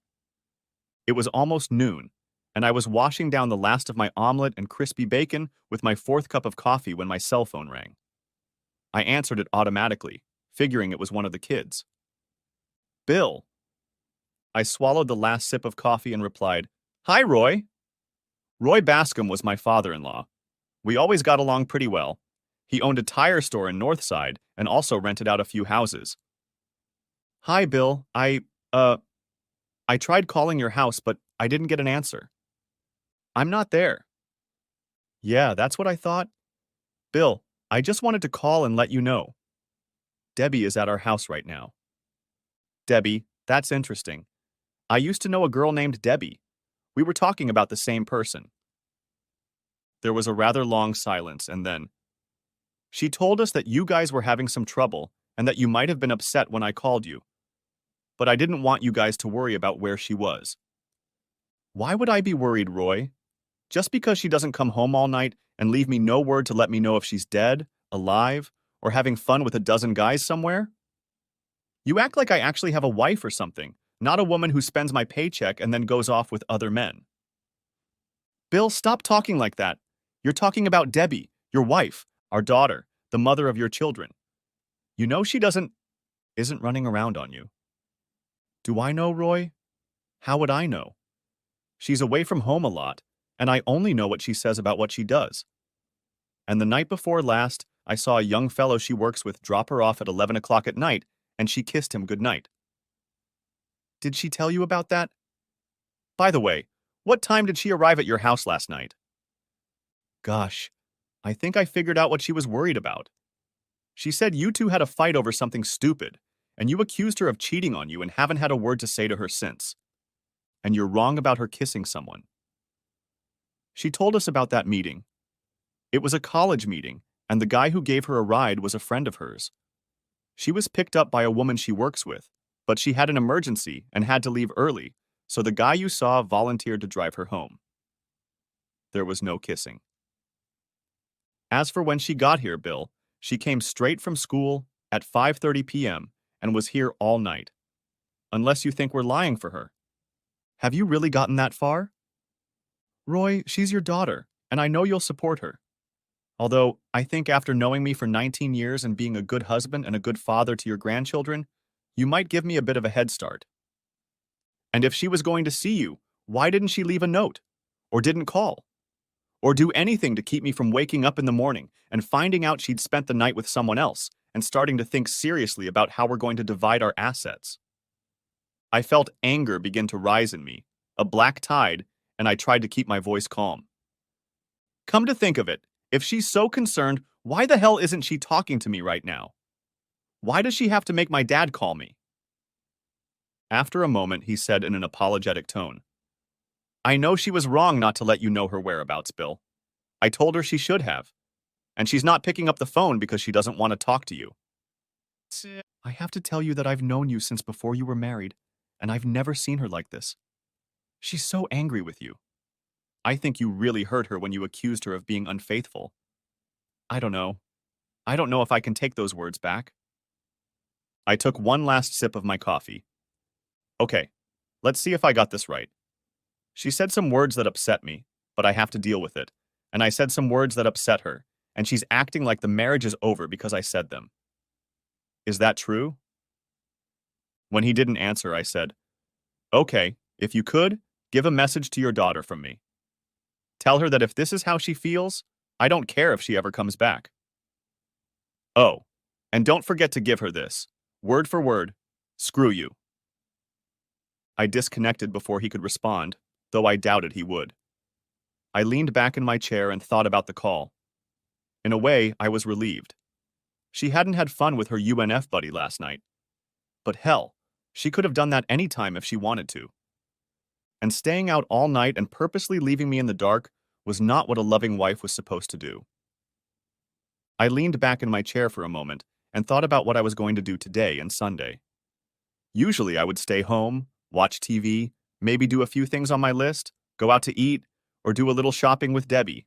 It was almost noon, and I was washing down the last of my omelet and crispy bacon with my 4th cup of coffee when my cell phone rang. I answered it automatically, figuring it was one of the kids. Bill. I swallowed the last sip of coffee and replied, "Hi, Roy." Roy Bascom was my father-in-law. We always got along pretty well. He owned a tire store in Northside and also rented out a few houses. "Hi, Bill. I tried calling your house, but I didn't get an answer." "I'm not there." "Yeah, that's what I thought." "Bill, I just wanted to call and let you know. Debbie is at our house right now." "Debbie, that's interesting. I used to know a girl named Debbie. We were talking about the same person." There was a rather long silence, and then, "She told us that you guys were having some trouble and that you might have been upset when I called you. But I didn't want you guys to worry about where she was." "Why would I be worried, Roy? Just because she doesn't come home all night and leave me no word to let me know if she's dead, alive, or having fun with a dozen guys somewhere? You act like I actually have a wife or something, not a woman who spends my paycheck and then goes off with other men." "Bill, stop talking like that. You're talking about Debbie, your wife, our daughter, the mother of your children. You know she isn't running around on you." "Do I know, Roy? How would I know? She's away from home a lot, and I only know what she says about what she does. And the night before last, I saw a young fellow she works with drop her off at 11 o'clock at night, and she kissed him goodnight." "Did she tell you about that? By the way, what time did she arrive at your house last night?" "Gosh, I think I figured out what she was worried about. She said you two had a fight over something stupid, and you accused her of cheating on you and haven't had a word to say to her since. And you're wrong about her kissing someone. She told us about that meeting. It was a college meeting, and the guy who gave her a ride was a friend of hers. She was picked up by a woman she works with, but she had an emergency and had to leave early, so the guy you saw volunteered to drive her home. There was no kissing. As for when she got here, Bill, she came straight from school at 5:30 p.m. and was here all night. Unless you think we're lying for her. Have you really gotten that far? Roy, she's your daughter, and I know you'll support her. Although, I think after knowing me for 19 years and being a good husband and a good father to your grandchildren, you might give me a bit of a head start. And if she was going to see you, why didn't she leave a note? Or didn't call? Or do anything to keep me from waking up in the morning and finding out she'd spent the night with someone else and starting to think seriously about how we're going to divide our assets? I felt anger begin to rise in me, a black tide, and I tried to keep my voice calm. Come to think of it, if she's so concerned, why the hell isn't she talking to me right now? Why does she have to make my dad call me? After a moment, he said in an apologetic tone, I know she was wrong not to let you know her whereabouts, Bill. I told her she should have. And she's not picking up the phone because she doesn't want to talk to you. I have to tell you that I've known you since before you were married, and I've never seen her like this. She's so angry with you. I think you really hurt her when you accused her of being unfaithful. I don't know. I don't know if I can take those words back. I took one last sip of my coffee. Okay, let's see if I got this right. She said some words that upset me, but I have to deal with it. And I said some words that upset her, and she's acting like the marriage is over because I said them. Is that true? When he didn't answer, I said, Okay, if you could, give a message to your daughter from me. Tell her that if this is how she feels, I don't care if she ever comes back. Oh, and don't forget to give her this. Word for word, screw you. I disconnected before he could respond, though I doubted he would. I leaned back in my chair and thought about the call. In a way, I was relieved. She hadn't had fun with her UNF buddy last night. But hell, she could have done that any time if she wanted to. And staying out all night and purposely leaving me in the dark was not what a loving wife was supposed to do. I leaned back in my chair for a moment and thought about what I was going to do today and Sunday. Usually I would stay home, watch TV, maybe do a few things on my list, go out to eat, or do a little shopping with Debbie.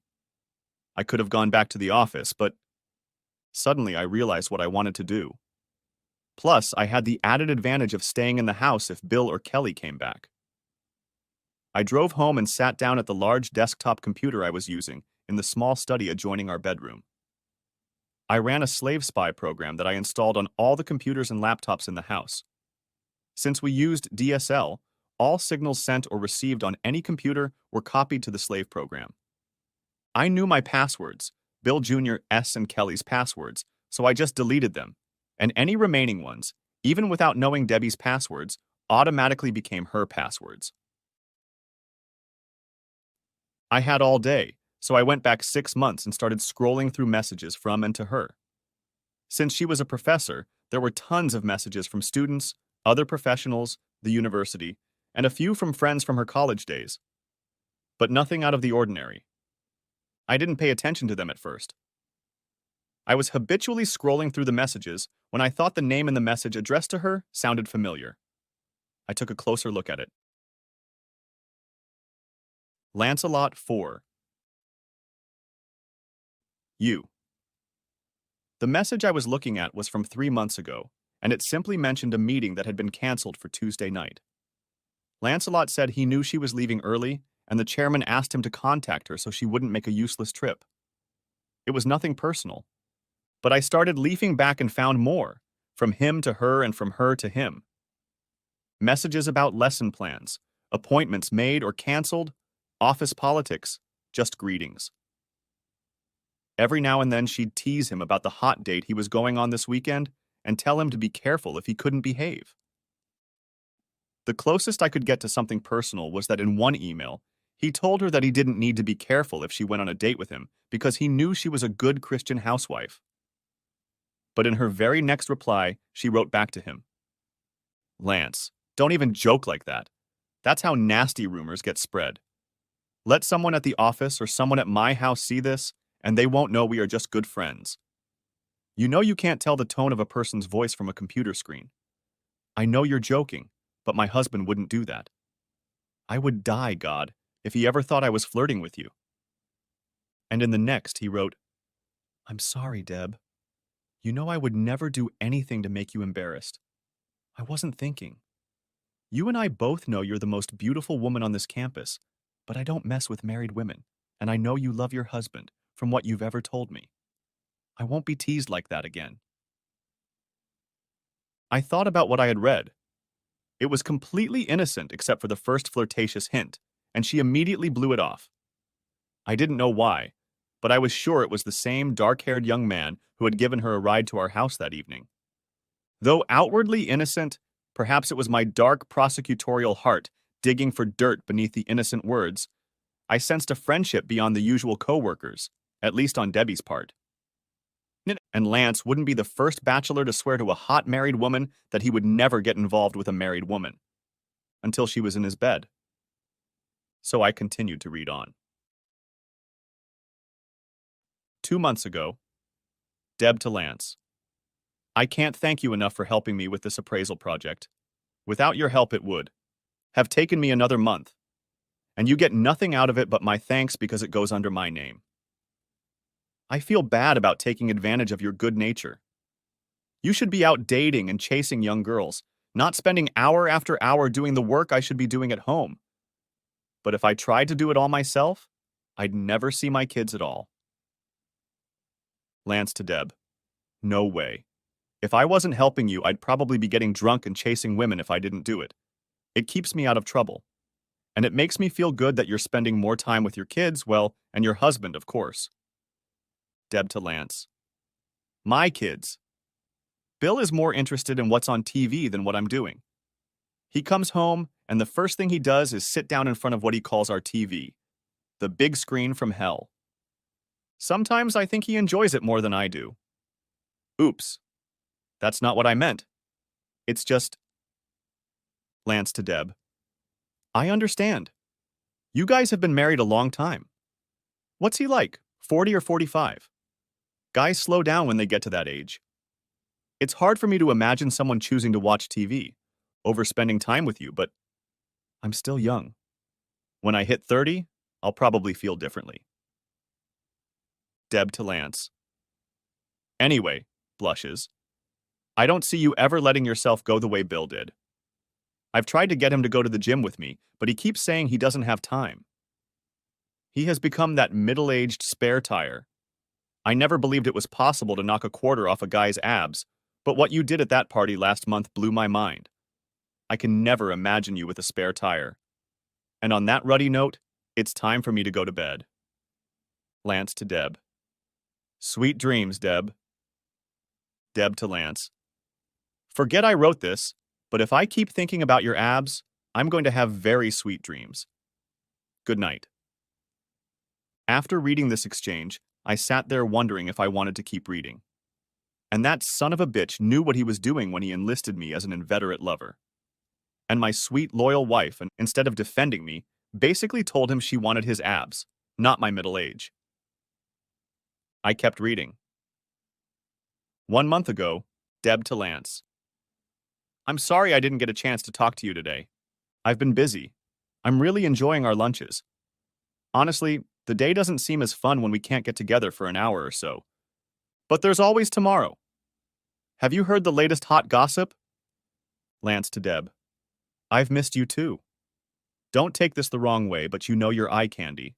I could have gone back to the office, but suddenly I realized what I wanted to do. Plus, I had the added advantage of staying in the house if Bill or Kelly came back. I drove home and sat down at the large desktop computer I was using in the small study adjoining our bedroom. I ran a slave spy program that I installed on all the computers and laptops in the house. Since we used DSL, all signals sent or received on any computer were copied to the slave program. I knew my passwords, Bill Jr. S. and Kelly's passwords, so I just deleted them, and any remaining ones, even without knowing Debbie's passwords, automatically became her passwords. I had all day, so I went back 6 months and started scrolling through messages from and to her. Since she was a professor, there were tons of messages from students, other professionals, the university, and a few from friends from her college days. But nothing out of the ordinary. I didn't pay attention to them at first. I was habitually scrolling through the messages when I thought the name in the message addressed to her sounded familiar. I took a closer look at it. Lancelot 4. You. The message I was looking at was from 3 months ago, and it simply mentioned a meeting that had been canceled for Tuesday night. Lancelot said he knew she was leaving early, and the chairman asked him to contact her so she wouldn't make a useless trip. It was nothing personal. But I started leafing back and found more, from him to her and from her to him. Messages about lesson plans, appointments made or canceled, office politics, just greetings. Every now and then she'd tease him about the hot date he was going on this weekend and tell him to be careful if he couldn't behave. The closest I could get to something personal was that in one email, he told her that he didn't need to be careful if she went on a date with him because he knew she was a good Christian housewife. But in her very next reply, she wrote back to him, Lance, don't even joke like that. That's how nasty rumors get spread. Let someone at the office or someone at my house see this, and they won't know we are just good friends. You know you can't tell the tone of a person's voice from a computer screen. I know you're joking, but my husband wouldn't do that. I would die, God, if he ever thought I was flirting with you. And in the next, he wrote, I'm sorry, Deb. You know I would never do anything to make you embarrassed. I wasn't thinking. You and I both know you're the most beautiful woman on this campus, but I don't mess with married women, and I know you love your husband. from what you've ever told me. I won't be teased like that again. I thought about what I had read. It was completely innocent except for the first flirtatious hint, and she immediately blew it off. I didn't know why, but I was sure it was the same dark-haired young man who had given her a ride to our house that evening. Though outwardly innocent, perhaps it was my dark prosecutorial heart digging for dirt beneath the innocent words. I sensed a friendship beyond the usual co-workers, at least on Debbie's part. And Lance wouldn't be the first bachelor to swear to a hot married woman that he would never get involved with a married woman, until she was in his bed. So I continued to read on. 2 months ago, Deb to Lance. I can't thank you enough for helping me with this appraisal project. Without your help, it would have taken me another month, and you get nothing out of it but my thanks because it goes under my name. I feel bad about taking advantage of your good nature. You should be out dating and chasing young girls, not spending hour after hour doing the work I should be doing at home. But if I tried to do it all myself, I'd never see my kids at all. Lance to Deb. No way. If I wasn't helping you, I'd probably be getting drunk and chasing women if I didn't do it. It keeps me out of trouble. And it makes me feel good that you're spending more time with your kids, well, and your husband, of course. Deb to Lance. My kids. Bill is more interested in what's on TV than what I'm doing. He comes home, and the first thing he does is sit down in front of what he calls our TV, the big screen from hell. Sometimes I think he enjoys it more than I do. Oops. That's not what I meant. It's just... Lance to Deb. I understand. You guys have been married a long time. What's he like, 40 or 45? Guys slow down when they get to that age. It's hard for me to imagine someone choosing to watch TV, overspending time with you, but I'm still young. When I hit 30, I'll probably feel differently. Deb to Lance. Anyway, blushes. I don't see you ever letting yourself go the way Bill did. I've tried to get him to go to the gym with me, but he keeps saying he doesn't have time. He has become that middle-aged spare tire. I never believed it was possible to knock a quarter off a guy's abs, but what you did at that party last month blew my mind. I can never imagine you with a spare tire. And on that ruddy note, it's time for me to go to bed. Lance to Deb. Sweet dreams, Deb. Deb to Lance. Forget I wrote this, but if I keep thinking about your abs, I'm going to have very sweet dreams. Good night. After reading this exchange, I sat there wondering if I wanted to keep reading. And that son of a bitch knew what he was doing when he enlisted me as an inveterate lover. And my sweet, loyal wife, instead of defending me, basically told him she wanted his abs, not my middle age. I kept reading. 1 month ago, Deb to Lance. I'm sorry I didn't get a chance to talk to you today. I've been busy. I'm really enjoying our lunches. Honestly, the day doesn't seem as fun when we can't get together for an hour or so. But there's always tomorrow. Have you heard the latest hot gossip? Lance to Deb. I've missed you too. Don't take this the wrong way, but you know you're eye candy.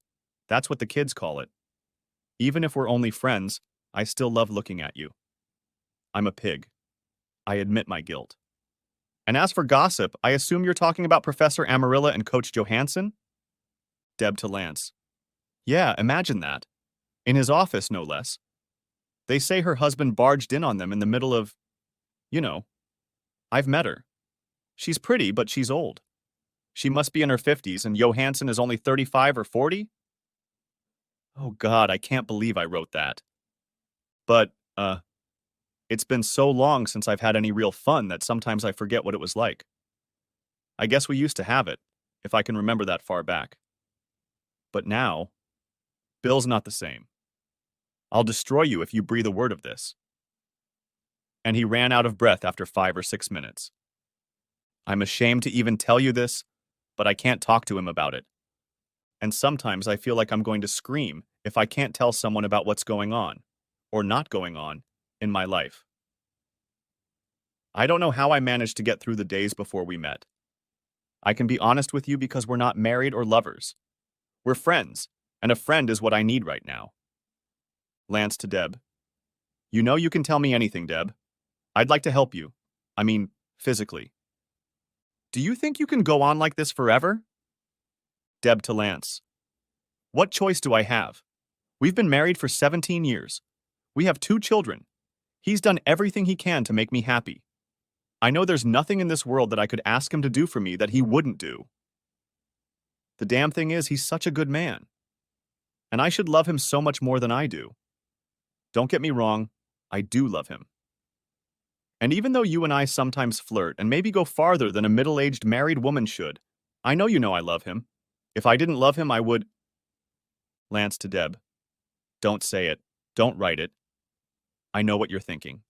That's what the kids call it. Even if we're only friends, I still love looking at you. I'm a pig. I admit my guilt. And as for gossip, I assume you're talking about Professor Amarilla and Coach Johansson? Deb to Lance. Yeah, imagine that. In his office, no less. They say her husband barged in on them in the middle of... You know. I've met her. She's pretty, but she's old. She must be in her 50s, and Johansson is only 35 or 40? Oh God, I can't believe I wrote that. But, it's been so long since I've had any real fun that sometimes I forget what it was like. I guess we used to have it, if I can remember that far back. But now, Bill's not the same. I'll destroy you if you breathe a word of this. And he ran out of breath after 5 or 6 minutes. I'm ashamed to even tell you this, but I can't talk to him about it. And sometimes I feel like I'm going to scream if I can't tell someone about what's going on, or not going on, in my life. I don't know how I managed to get through the days before we met. I can be honest with you because we're not married or lovers. We're friends, and a friend is what I need right now. Lance to Deb. You know you can tell me anything, Deb. I'd like to help you. I mean, physically. Do you think you can go on like this forever? Deb to Lance. What choice do I have? We've been married for 17 years. We have 2 children. He's done everything he can to make me happy. I know there's nothing in this world that I could ask him to do for me that he wouldn't do. The damn thing is, he's such a good man. And I should love him so much more than I do. Don't get me wrong, I do love him. And even though you and I sometimes flirt and maybe go farther than a middle-aged married woman should, I know you know I love him. If I didn't love him, I would. Lance to Deb. Don't say it. Don't write it. I know what you're thinking.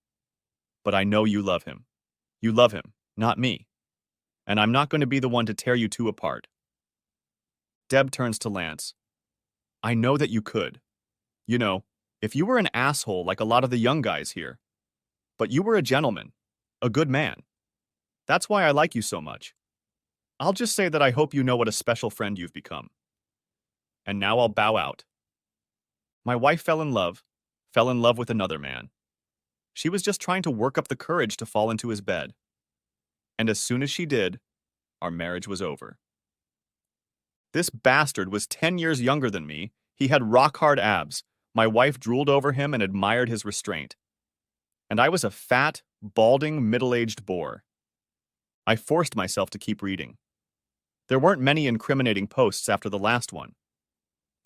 But I know you love him. You love him, not me. And I'm not going to be the one to tear you two apart. Deb turns to Lance. I know that you could. You know, if you were an asshole like a lot of the young guys here. But you were a gentleman. A good man. That's why I like you so much. I'll just say that I hope you know what a special friend you've become. And now I'll bow out. My wife fell in love with another man. She was just trying to work up the courage to fall into his bed. And as soon as she did, our marriage was over. This bastard was 10 years younger than me. He had rock-hard abs. My wife drooled over him and admired his restraint. And I was a fat, balding, middle-aged bore. I forced myself to keep reading. There weren't many incriminating posts after the last one.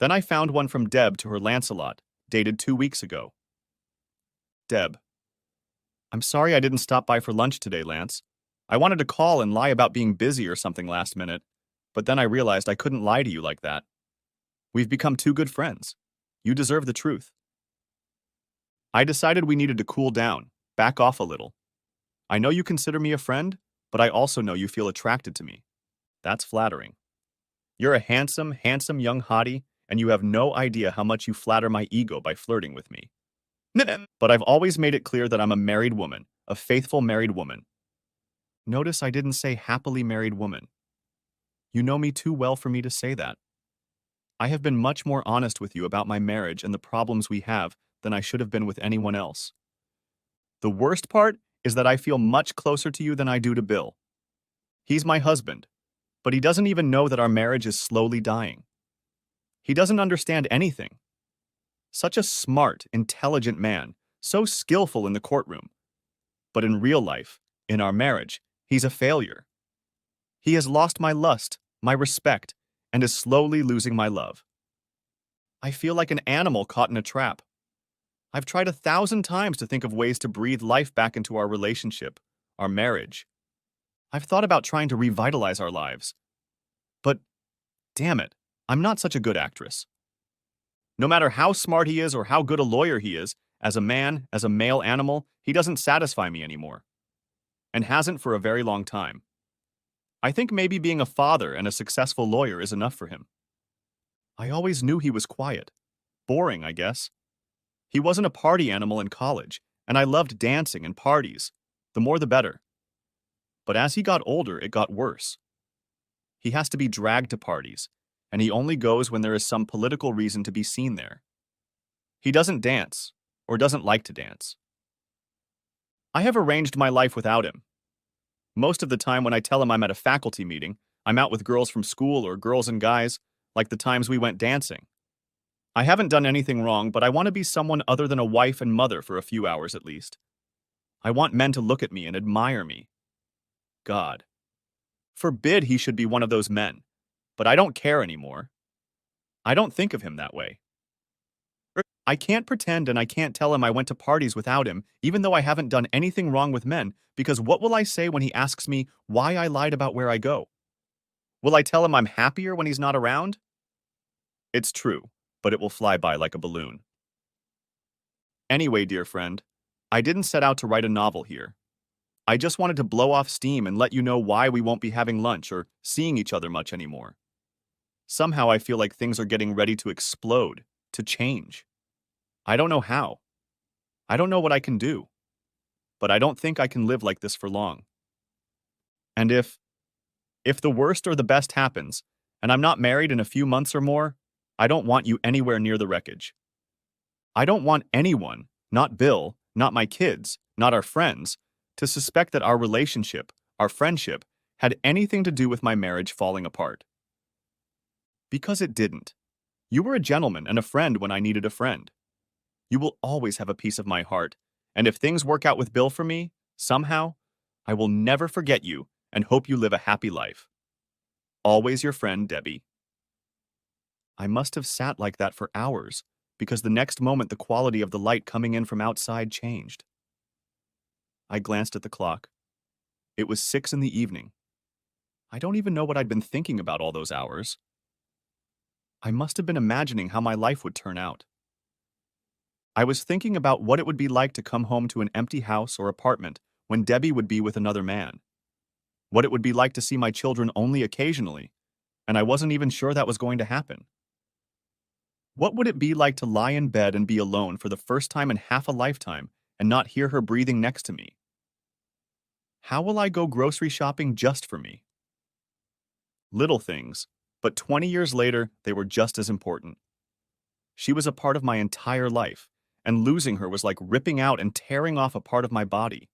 Then I found one from Deb to her Lancelot, dated 2 weeks ago. Deb. I'm sorry I didn't stop by for lunch today, Lance. I wanted to call and lie about being busy or something last minute, but then I realized I couldn't lie to you like that. We've become 2 good friends. You deserve the truth. I decided we needed to cool down, back off a little. I know you consider me a friend, but I also know you feel attracted to me. That's flattering. You're a handsome, handsome young hottie, and you have no idea how much you flatter my ego by flirting with me. But I've always made it clear that I'm a married woman, a faithful married woman. Notice I didn't say happily married woman. You know me too well for me to say that. I have been much more honest with you about my marriage and the problems we have than I should have been with anyone else. The worst part is that I feel much closer to you than I do to Bill. He's my husband, but he doesn't even know that our marriage is slowly dying. He doesn't understand anything. Such a smart, intelligent man, so skillful in the courtroom. But in real life, in our marriage, he's a failure. He has lost my lust, my respect, and is slowly losing my love. I feel like an animal caught in a trap. I've tried 1,000 times to think of ways to breathe life back into our relationship, our marriage. I've thought about trying to revitalize our lives. But, damn it, I'm not such a good actress. No matter how smart he is or how good a lawyer he is, as a man, as a male animal, he doesn't satisfy me anymore. And hasn't for a very long time. I think maybe being a father and a successful lawyer is enough for him. I always knew he was quiet. Boring, I guess. He wasn't a party animal in college, and I loved dancing and parties. The more the better. But as he got older, it got worse. He has to be dragged to parties, and he only goes when there is some political reason to be seen there. He doesn't dance, or doesn't like to dance. I have arranged my life without him. Most of the time when I tell him I'm at a faculty meeting, I'm out with girls from school or girls and guys, like the times we went dancing. I haven't done anything wrong, but I want to be someone other than a wife and mother for a few hours at least. I want men to look at me and admire me. God. Forbid he should be one of those men, but I don't care anymore. I don't think of him that way. I can't pretend and I can't tell him I went to parties without him, even though I haven't done anything wrong with men, because what will I say when he asks me why I lied about where I go? Will I tell him I'm happier when he's not around? It's true, but it will fly by like a balloon. Anyway, dear friend, I didn't set out to write a novel here. I just wanted to blow off steam and let you know why we won't be having lunch or seeing each other much anymore. Somehow I feel like things are getting ready to explode, to change. I don't know how. I don't know what I can do. But I don't think I can live like this for long. And if the worst or the best happens, and I'm not married in a few months or more, I don't want you anywhere near the wreckage. I don't want anyone, not Bill, not my kids, not our friends, to suspect that our relationship, our friendship, had anything to do with my marriage falling apart. Because it didn't. You were a gentleman and a friend when I needed a friend. You will always have a piece of my heart, and if things work out with Bill for me, somehow, I will never forget you and hope you live a happy life. Always your friend, Debbie. I must have sat like that for hours, because the next moment the quality of the light coming in from outside changed. I glanced at the clock. It was 6 in the evening. I don't even know what I'd been thinking about all those hours. I must have been imagining how my life would turn out. I was thinking about what it would be like to come home to an empty house or apartment when Debbie would be with another man. What it would be like to see my children only occasionally, and I wasn't even sure that was going to happen. What would it be like to lie in bed and be alone for the first time in half a lifetime and not hear her breathing next to me? How will I go grocery shopping just for me? Little things, but 20 years later, they were just as important. She was a part of my entire life, and losing her was like ripping out and tearing off a part of my body.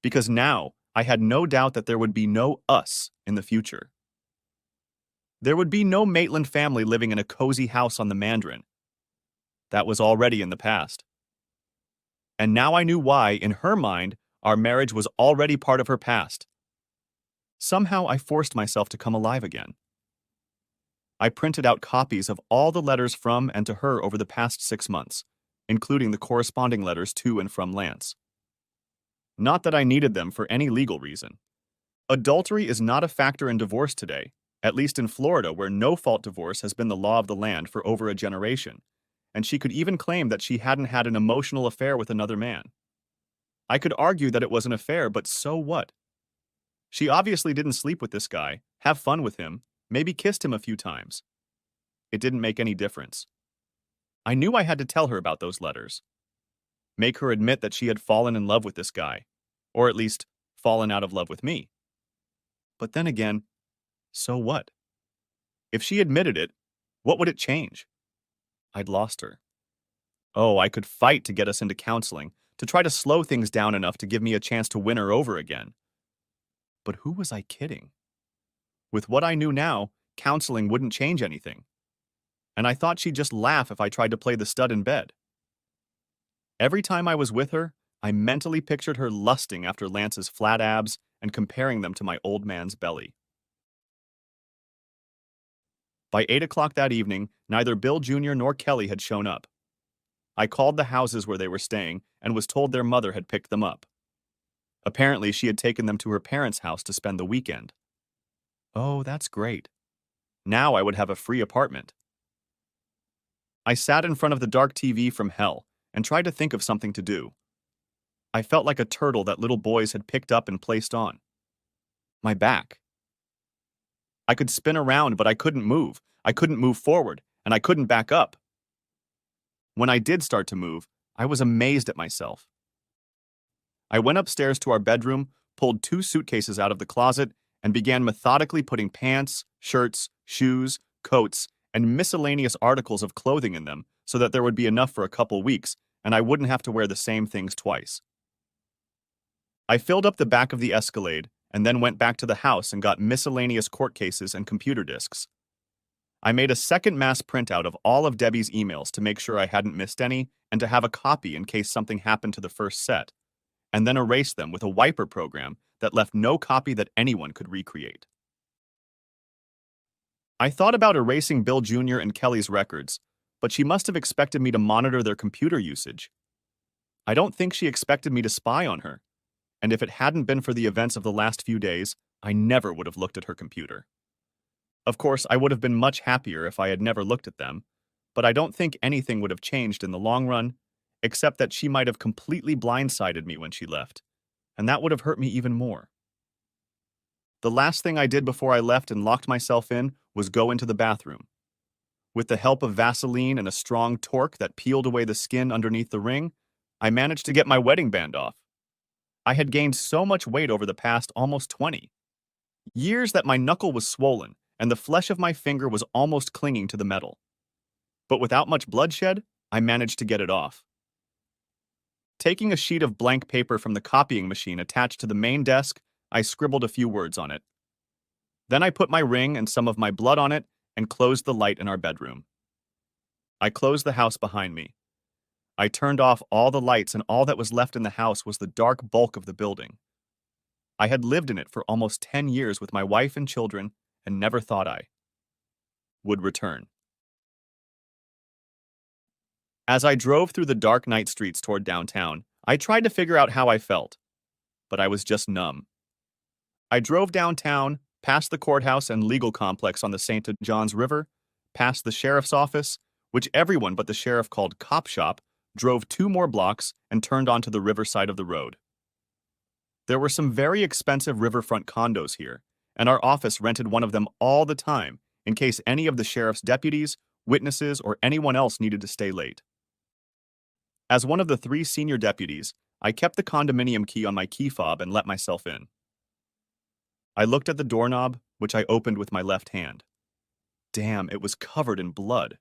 Because now, I had no doubt that there would be no us in the future. There would be no Maitland family living in a cozy house on the Mandarin. That was already in the past. And now I knew why, in her mind, our marriage was already part of her past. Somehow I forced myself to come alive again. I printed out copies of all the letters from and to her over the past 6 months, including the corresponding letters to and from Lance. Not that I needed them for any legal reason. Adultery is not a factor in divorce today, at least in Florida, where no-fault divorce has been the law of the land for over a generation, and she could even claim that she hadn't had an emotional affair with another man. I could argue that it was an affair, but so what? She obviously didn't sleep with this guy, have fun with him, maybe kissed him a few times. It didn't make any difference. I knew I had to tell her about those letters. Make her admit that she had fallen in love with this guy, or at least fallen out of love with me. But then again, so what? If she admitted it, what would it change? I'd lost her. Oh, I could fight to get us into counseling, to try to slow things down enough to give me a chance to win her over again. But who was I kidding? With what I knew now, counseling wouldn't change anything. And I thought she'd just laugh if I tried to play the stud in bed. Every time I was with her, I mentally pictured her lusting after Lance's flat abs and comparing them to my old man's belly. By 8 o'clock that evening, neither Bill Jr. nor Kelly had shown up. I called the houses where they were staying and was told their mother had picked them up. Apparently, she had taken them to her parents' house to spend the weekend. Oh, that's great. Now I would have a free apartment. I sat in front of the dark TV from hell and tried to think of something to do. I felt like a turtle that little boys had picked up and placed on. My back. I could spin around, but I couldn't move. I couldn't move forward, and I couldn't back up. When I did start to move, I was amazed at myself. I went upstairs to our bedroom, pulled 2 suitcases out of the closet, and began methodically putting pants, shirts, shoes, coats, and miscellaneous articles of clothing in them so that there would be enough for a couple weeks and I wouldn't have to wear the same things twice. I filled up the back of the Escalade and then went back to the house and got miscellaneous court cases and computer disks. I made a second mass printout of all of Debbie's emails to make sure I hadn't missed any and to have a copy in case something happened to the first set, and then erased them with a wiper program that left no copy that anyone could recreate. I thought about erasing Bill Jr. and Kelly's records, but she must have expected me to monitor their computer usage. I don't think she expected me to spy on her, and if it hadn't been for the events of the last few days, I never would have looked at her computer. Of course, I would have been much happier if I had never looked at them, but I don't think anything would have changed in the long run, except that she might have completely blindsided me when she left, and that would have hurt me even more. The last thing I did before I left and locked myself in was go into the bathroom. With the help of Vaseline and a strong torque that peeled away the skin underneath the ring, I managed to get my wedding band off. I had gained so much weight over the past almost 20 years that my knuckle was swollen and the flesh of my finger was almost clinging to the metal. But without much bloodshed, I managed to get it off. Taking a sheet of blank paper from the copying machine attached to the main desk, I scribbled a few words on it. Then I put my ring and some of my blood on it and closed the light in our bedroom. I closed the house behind me. I turned off all the lights, and all that was left in the house was the dark bulk of the building. I had lived in it for almost 10 years with my wife and children and never thought I would return. As I drove through the dark night streets toward downtown, I tried to figure out how I felt, but I was just numb. I drove downtown, past the courthouse and legal complex on the St. John's River, past the sheriff's office, which everyone but the sheriff called Cop Shop, drove 2 more blocks and turned onto the riverside of the road. There were some very expensive riverfront condos here, and our office rented one of them all the time in case any of the sheriff's deputies, witnesses, or anyone else needed to stay late. As one of the 3 senior deputies, I kept the condominium key on my key fob and let myself in. I looked at the doorknob, which I opened with my left hand. Damn, it was covered in blood.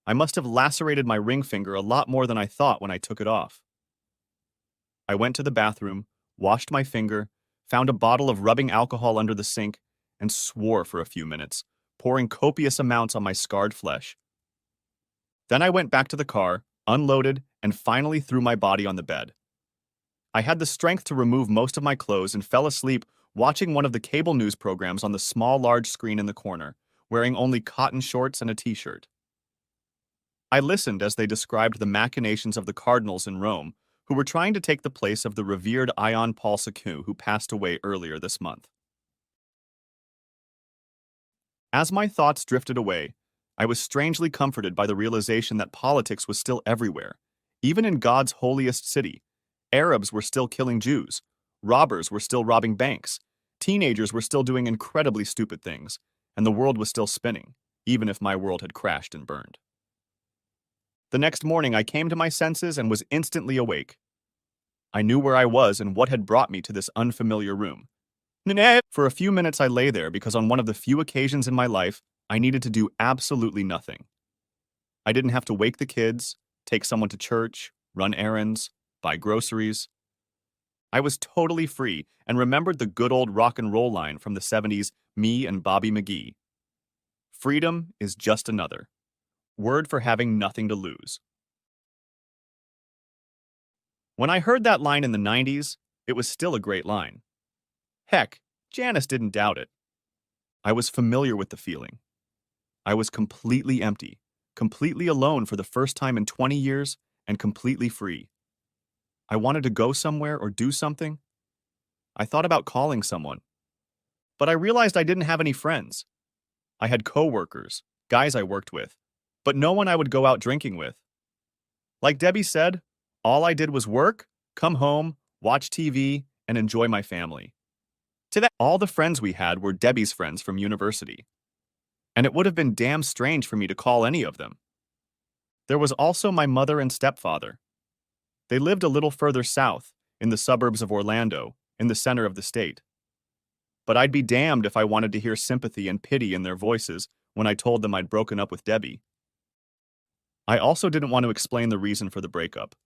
I must have lacerated my ring finger a lot more than I thought when I took it off. I went to the bathroom, washed my finger, found a bottle of rubbing alcohol under the sink, and swore for a few minutes, pouring copious amounts on my scarred flesh. Then I went back to the car, unloaded, and finally threw my body on the bed. I had the strength to remove most of my clothes and fell asleep watching one of the cable news programs on the small large screen in the corner, wearing only cotton shorts and a t-shirt. I listened as they described the machinations of the cardinals in Rome, who were trying to take the place of the revered Ion Paul II, who passed away earlier this month. As my thoughts drifted away, I was strangely comforted by the realization that politics was still everywhere. Even in God's holiest city, Arabs were still killing Jews, robbers were still robbing banks, teenagers were still doing incredibly stupid things, and the world was still spinning, even if my world had crashed and burned. The next morning, I came to my senses and was instantly awake. I knew where I was and what had brought me to this unfamiliar room. For a few minutes, I lay there because on one of the few occasions in my life, I needed to do absolutely nothing. I didn't have to wake the kids, take someone to church, run errands, buy groceries. I was totally free and remembered the good old rock and roll line from the 70s, Me and Bobby McGee. Freedom is just another word for having nothing to lose. When I heard that line in the 90s, it was still a great line. Heck, Janice didn't doubt it. I was familiar with the feeling. I was completely empty, completely alone for the first time in 20 years, and completely free. I wanted to go somewhere or do something. I thought about calling someone. But I realized I didn't have any friends. I had coworkers, guys I worked with, but no one I would go out drinking with. Like Debbie said, all I did was work, come home, watch TV, and enjoy my family. To that, all the friends we had were Debbie's friends from university. And it would have been damn strange for me to call any of them. There was also my mother and stepfather. They lived a little further south, in the suburbs of Orlando, in the center of the state. But I'd be damned if I wanted to hear sympathy and pity in their voices when I told them I'd broken up with Debbie. I also didn't want to explain the reason for the breakup.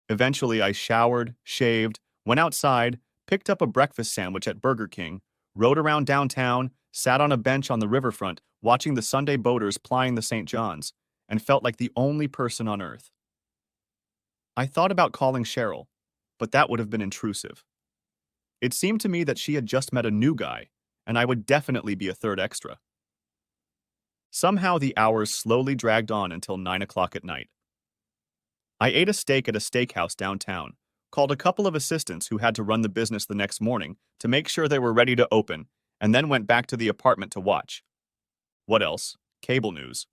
Eventually, I showered, shaved, went outside, picked up a breakfast sandwich at Burger King, rode around downtown, sat on a bench on the riverfront watching the Sunday boaters plying the St. John's, and felt like the only person on earth. I thought about calling Cheryl, but that would have been intrusive. It seemed to me that she had just met a new guy, and I would definitely be a third extra. Somehow the hours slowly dragged on until 9 o'clock at night. I ate a steak at a steakhouse downtown, called a couple of assistants who had to run the business the next morning to make sure they were ready to open, and then went back to the apartment to watch. What else? Cable news.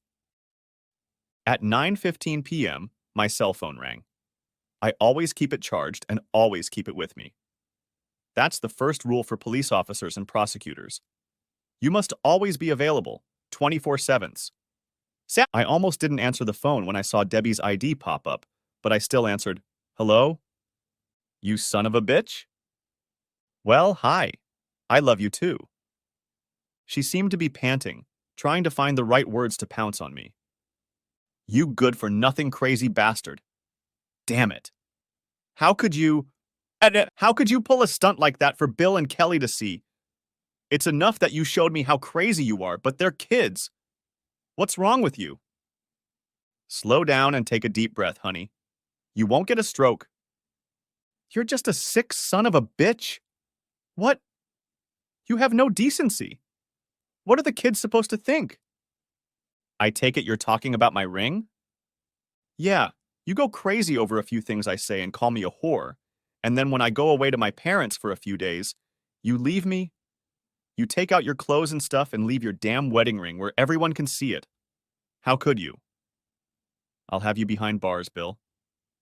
At 9:15 p.m., my cell phone rang. I always keep it charged and always keep it with me. That's the first rule for police officers and prosecutors. You must always be available, 24/7. I almost didn't answer the phone when I saw Debbie's ID pop up, but I still answered, "Hello? You son of a bitch?" "Well, hi. I love you too." She seemed to be panting, trying to find the right words to pounce on me. You good-for-nothing crazy bastard. Damn it. How could you... How could you pull a stunt like that for Bill and Kelly to see? It's enough that you showed me how crazy you are, but they're kids. What's wrong with you? Slow down and take a deep breath, honey. You won't get a stroke. You're just a sick son of a bitch. What? You have no decency. What are the kids supposed to think? I take it you're talking about my ring? Yeah, you go crazy over a few things I say and call me a whore. And then when I go away to my parents for a few days, you leave me. You take out your clothes and stuff and leave your damn wedding ring where everyone can see it. How could you? I'll have you behind bars, Bill.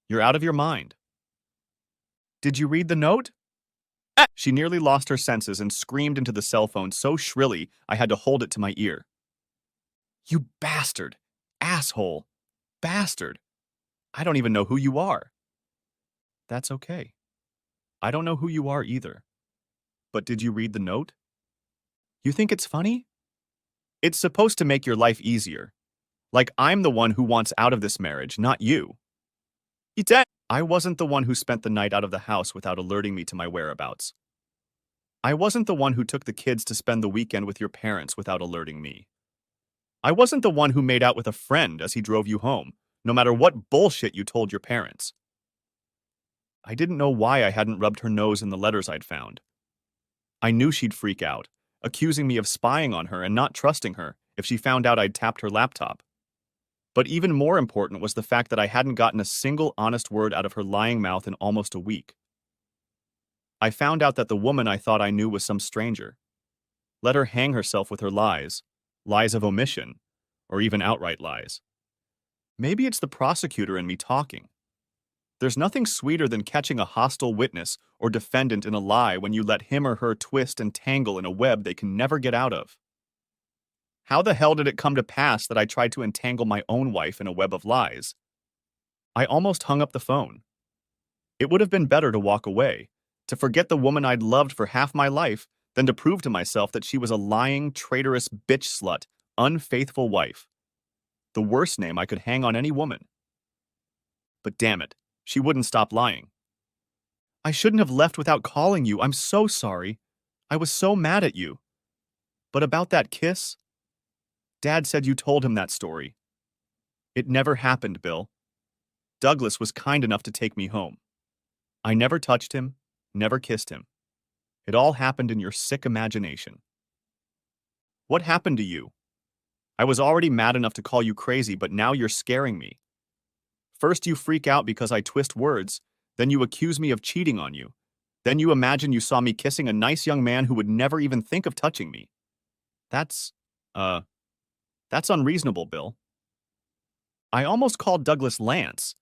You're out of your mind. Did you read the note? She nearly lost her senses and screamed into the cell phone so shrilly I had to hold it to my ear. You bastard! Asshole! Bastard! I don't even know who you are. That's okay. I don't know who you are either. But did you read the note? You think it's funny? It's supposed to make your life easier. Like I'm the one who wants out of this marriage, not you. I wasn't the one who spent the night out of the house without alerting me to my whereabouts. I wasn't the one who took the kids to spend the weekend with your parents without alerting me. I wasn't the one who made out with a friend as he drove you home, no matter what bullshit you told your parents. I didn't know why I hadn't rubbed her nose in the letters I'd found. I knew she'd freak out, accusing me of spying on her and not trusting her if she found out I'd tapped her laptop. But even more important was the fact that I hadn't gotten a single honest word out of her lying mouth in almost a week. I found out that the woman I thought I knew was some stranger. Let her hang herself with her lies, lies of omission, or even outright lies. Maybe it's the prosecutor in me talking. There's nothing sweeter than catching a hostile witness or defendant in a lie when you let him or her twist and tangle in a web they can never get out of. How the hell did it come to pass that I tried to entangle my own wife in a web of lies? I almost hung up the phone. It would have been better to walk away, to forget the woman I'd loved for half my life, than to prove to myself that she was a lying, traitorous bitch slut, unfaithful wife. The worst name I could hang on any woman. But damn it, she wouldn't stop lying. I shouldn't have left without calling you. I'm so sorry. I was so mad at you. But about that kiss? Dad said you told him that story. It never happened, Bill. Douglas was kind enough to take me home. I never touched him, never kissed him. It all happened in your sick imagination. What happened to you? I was already mad enough to call you crazy, but now you're scaring me. First you freak out because I twist words, then you accuse me of cheating on you. Then you imagine you saw me kissing a nice young man who would never even think of touching me. That's unreasonable, Bill. I almost called Douglas Lance,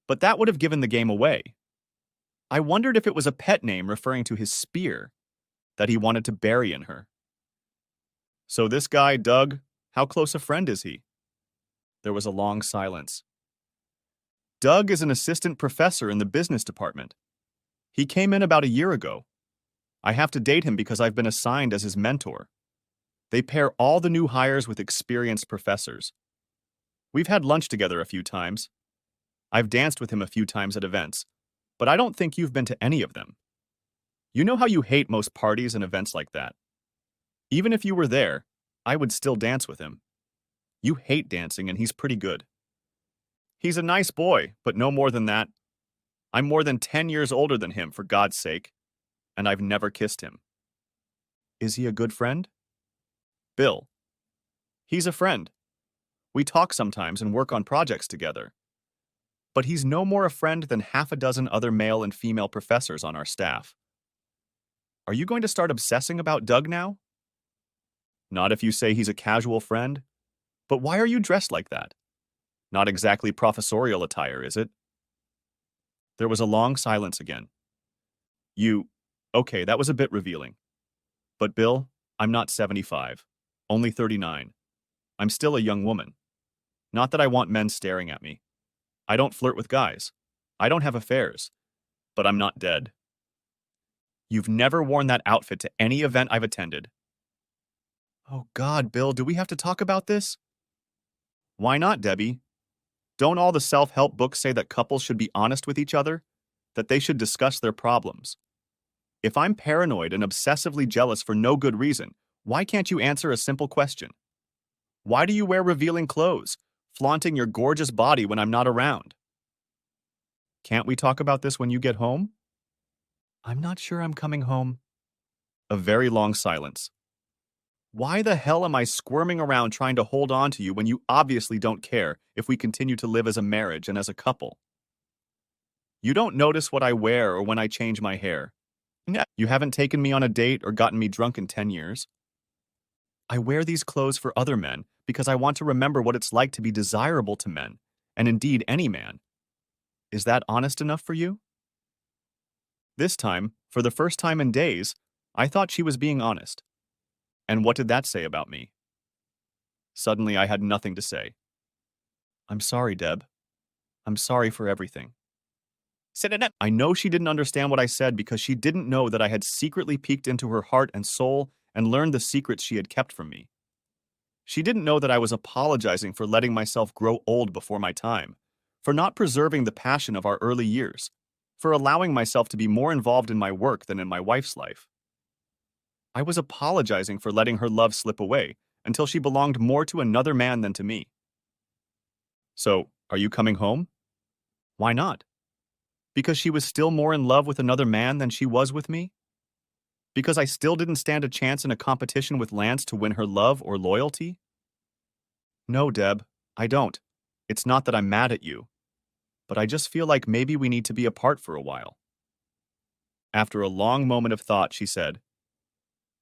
but that would have given the game away. I wondered if it was a pet name referring to his spear that he wanted to bury in her. So this guy, Doug, how close a friend is he? There was a long silence. Doug is an assistant professor in the business department. He came in about a year ago. I have to date him because I've been assigned as his mentor. They pair all the new hires with experienced professors. We've had lunch together a few times. I've danced with him a few times at events, but I don't think you've been to any of them. You know how you hate most parties and events like that. Even if you were there, I would still dance with him. You hate dancing and he's pretty good. He's a nice boy, but no more than that. I'm more than 10 years older than him, for God's sake, and I've never kissed him. Is he a good friend? Bill. He's a friend. We talk sometimes and work on projects together. But he's no more a friend than half a dozen other male and female professors on our staff. Are you going to start obsessing about Doug now? Not if you say he's a casual friend. But why are you dressed like that? Not exactly professorial attire, is it? There was a long silence again. Okay, that was a bit revealing. But Bill, I'm not 75, only 39. I'm still a young woman. Not that I want men staring at me. I don't flirt with guys. I don't have affairs. But I'm not dead. You've never worn that outfit to any event I've attended. Oh God, Bill, do we have to talk about this? Why not, Debbie? Don't all the self-help books say that couples should be honest with each other? That they should discuss their problems? If I'm paranoid and obsessively jealous for no good reason, why can't you answer a simple question? Why do you wear revealing clothes, flaunting your gorgeous body when I'm not around? Can't we talk about this when you get home? I'm not sure I'm coming home. A very long silence. Why the hell am I squirming around trying to hold on to you when you obviously don't care if we continue to live as a marriage and as a couple? You don't notice what I wear or when I change my hair. You haven't taken me on a date or gotten me drunk in 10 years. I wear these clothes for other men because I want to remember what it's like to be desirable to men, and indeed any man. Is that honest enough for you? This time, for the first time in days, I thought she was being honest. And what did that say about me? Suddenly, I had nothing to say. I'm sorry, Deb. I'm sorry for everything. I know she didn't understand what I said because she didn't know that I had secretly peeked into her heart and soul and learned the secrets she had kept from me. She didn't know that I was apologizing for letting myself grow old before my time, for not preserving the passion of our early years, for allowing myself to be more involved in my work than in my wife's life. I was apologizing for letting her love slip away until she belonged more to another man than to me. So, are you coming home? Why not? Because she was still more in love with another man than she was with me? Because I still didn't stand a chance in a competition with Lance to win her love or loyalty? No, Deb, I don't. It's not that I'm mad at you, but I just feel like maybe we need to be apart for a while. After a long moment of thought, she said,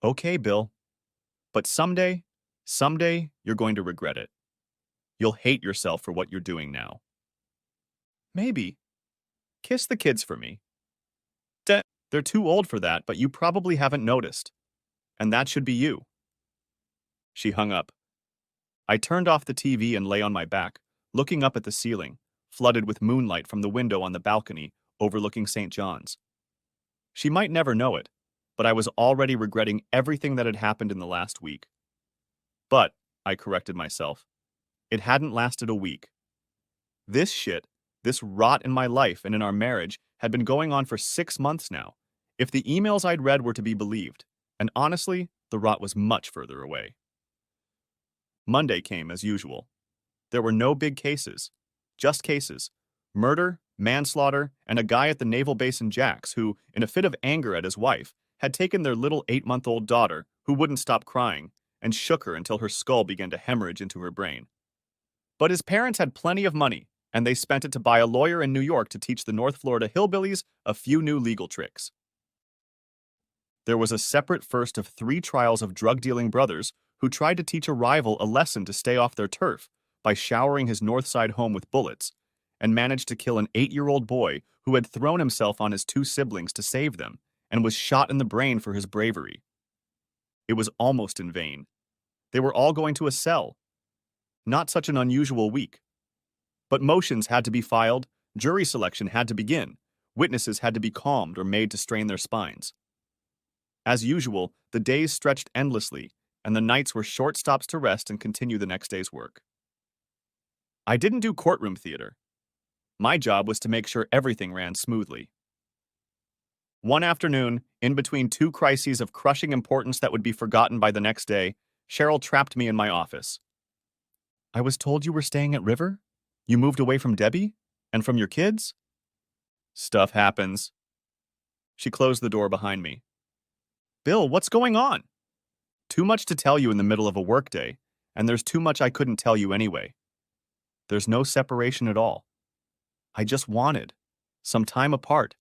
Okay, Bill, but someday, you're going to regret it. You'll hate yourself for what you're doing now. Maybe. Kiss the kids for me. They're too old for that, but you probably haven't noticed. And that should be you. She hung up. I turned off the TV and lay on my back, looking up at the ceiling, flooded with moonlight from the window on the balcony overlooking St. John's. She might never know it, but I was already regretting everything that had happened in the last week. But, I corrected myself, it hadn't lasted a week. This shit, this rot in my life and in our marriage had been going on for 6 months now, if the emails I'd read were to be believed, and honestly, the rot was much further away. Monday came as usual. There were no big cases, just cases. Murder, manslaughter, and a guy at the naval base in Jax who, in a fit of anger at his wife, had taken their little 8-month-old daughter, who wouldn't stop crying, and shook her until her skull began to hemorrhage into her brain. But his parents had plenty of money, and they spent it to buy a lawyer in New York to teach the North Florida hillbillies a few new legal tricks. There was a separate first of 3 trials of drug-dealing brothers who tried to teach a rival a lesson to stay off their turf by showering his north side home with bullets, and managed to kill an 8-year-old boy who had thrown himself on his 2 siblings to save them and was shot in the brain for his bravery. It was almost in vain. They were all going to a cell. Not such an unusual week. But motions had to be filed, jury selection had to begin, witnesses had to be calmed or made to strain their spines. As usual, the days stretched endlessly, and the nights were short stops to rest and continue the next day's work. I didn't do courtroom theater. My job was to make sure everything ran smoothly. One afternoon, in between 2 crises of crushing importance that would be forgotten by the next day, Cheryl trapped me in my office. I was told you were staying at River? You moved away from Debbie? And from your kids? Stuff happens. She closed the door behind me. Bill, what's going on? Too much to tell you in the middle of a workday, and there's too much I couldn't tell you anyway. There's no separation at all. I just wanted some time apart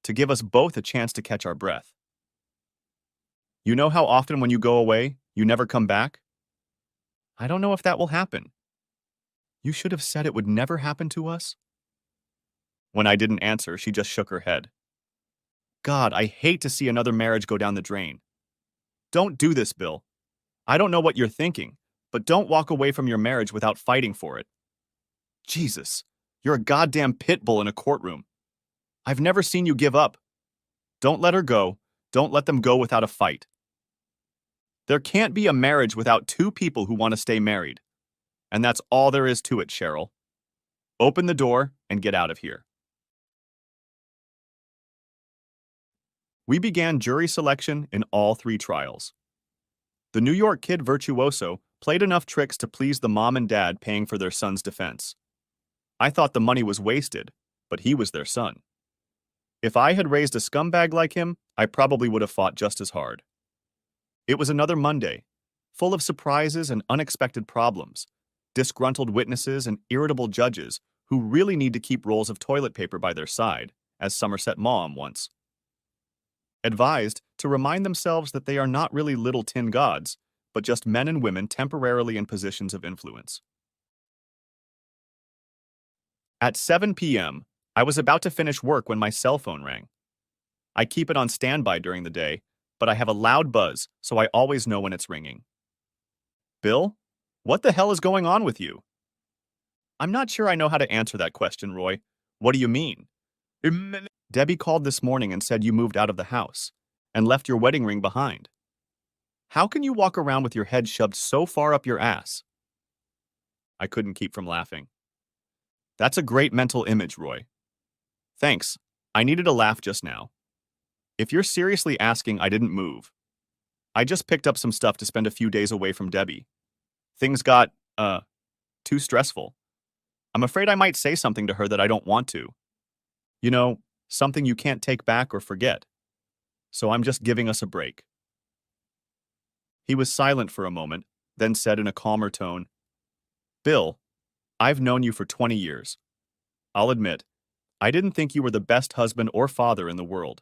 to give us both a chance to catch our breath. You know how often when you go away, you never come back? I don't know if that will happen. You should have said it would never happen to us. When I didn't answer, she just shook her head. God, I hate to see another marriage go down the drain. Don't do this, Bill. I don't know what you're thinking, but don't walk away from your marriage without fighting for it. Jesus, you're a goddamn pit bull in a courtroom. I've never seen you give up. Don't let her go. Don't let them go without a fight. There can't be a marriage without 2 people who want to stay married. And that's all there is to it, Cheryl. Open the door and get out of here. We began jury selection in all 3 trials. The New York kid virtuoso played enough tricks to please the mom and dad paying for their son's defense. I thought the money was wasted, but he was their son. If I had raised a scumbag like him, I probably would have fought just as hard. It was another Monday, full of surprises and unexpected problems, disgruntled witnesses and irritable judges who really need to keep rolls of toilet paper by their side, as Somerset Maugham once advised to remind themselves that they are not really little tin gods, but just men and women temporarily in positions of influence. At 7 p.m., I was about to finish work when my cell phone rang. I keep it on standby during the day, but I have a loud buzz, so I always know when it's ringing. Bill, what the hell is going on with you? I'm not sure I know how to answer that question, Roy. What do you mean? Debbie called this morning and said you moved out of the house and left your wedding ring behind. How can you walk around with your head shoved so far up your ass? I couldn't keep from laughing. That's a great mental image, Roy. Thanks. I needed a laugh just now. If you're seriously asking, I didn't move. I just picked up some stuff to spend a few days away from Debbie. Things got, too stressful. I'm afraid I might say something to her that I don't want to. You know, something you can't take back or forget. So I'm just giving us a break. He was silent for a moment, then said in a calmer tone, Bill, I've known you for 20 years. I'll admit, I didn't think you were the best husband or father in the world.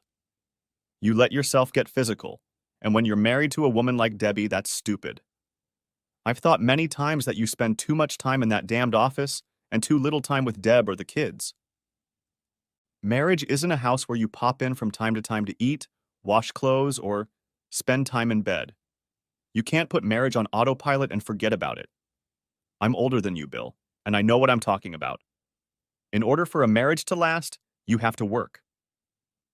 You let yourself get physical, and when you're married to a woman like Debbie, that's stupid. I've thought many times that you spend too much time in that damned office and too little time with Deb or the kids. Marriage isn't a house where you pop in from time to time to eat, wash clothes, or spend time in bed. You can't put marriage on autopilot and forget about it. I'm older than you, Bill, and I know what I'm talking about. In order for a marriage to last, you have to work.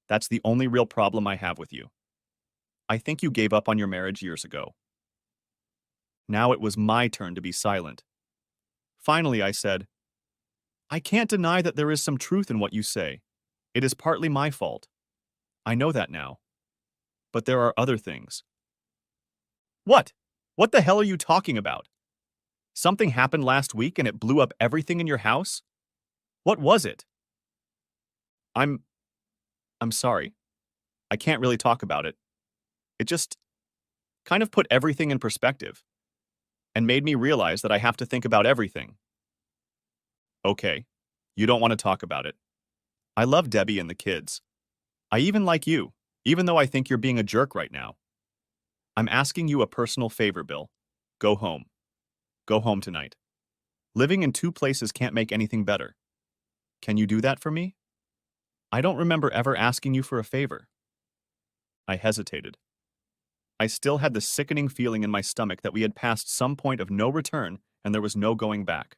That's the only real problem I have with you. I think you gave up on your marriage years ago. Now it was my turn to be silent. Finally, I said, I can't deny that there is some truth in what you say. It is partly my fault. I know that now. But there are other things. What? What the hell are you talking about? Something happened last week and it blew up everything in your house? What was it? I'm sorry. I can't really talk about it. It just kind of put everything in perspective and made me realize that I have to think about everything. Okay, you don't want to talk about it. I love Debbie and the kids. I even like you, even though I think you're being a jerk right now. I'm asking you a personal favor, Bill. Go home. Go home tonight. Living in 2 places can't make anything better. Can you do that for me? I don't remember ever asking you for a favor. I hesitated. I still had the sickening feeling in my stomach that we had passed some point of no return and there was no going back.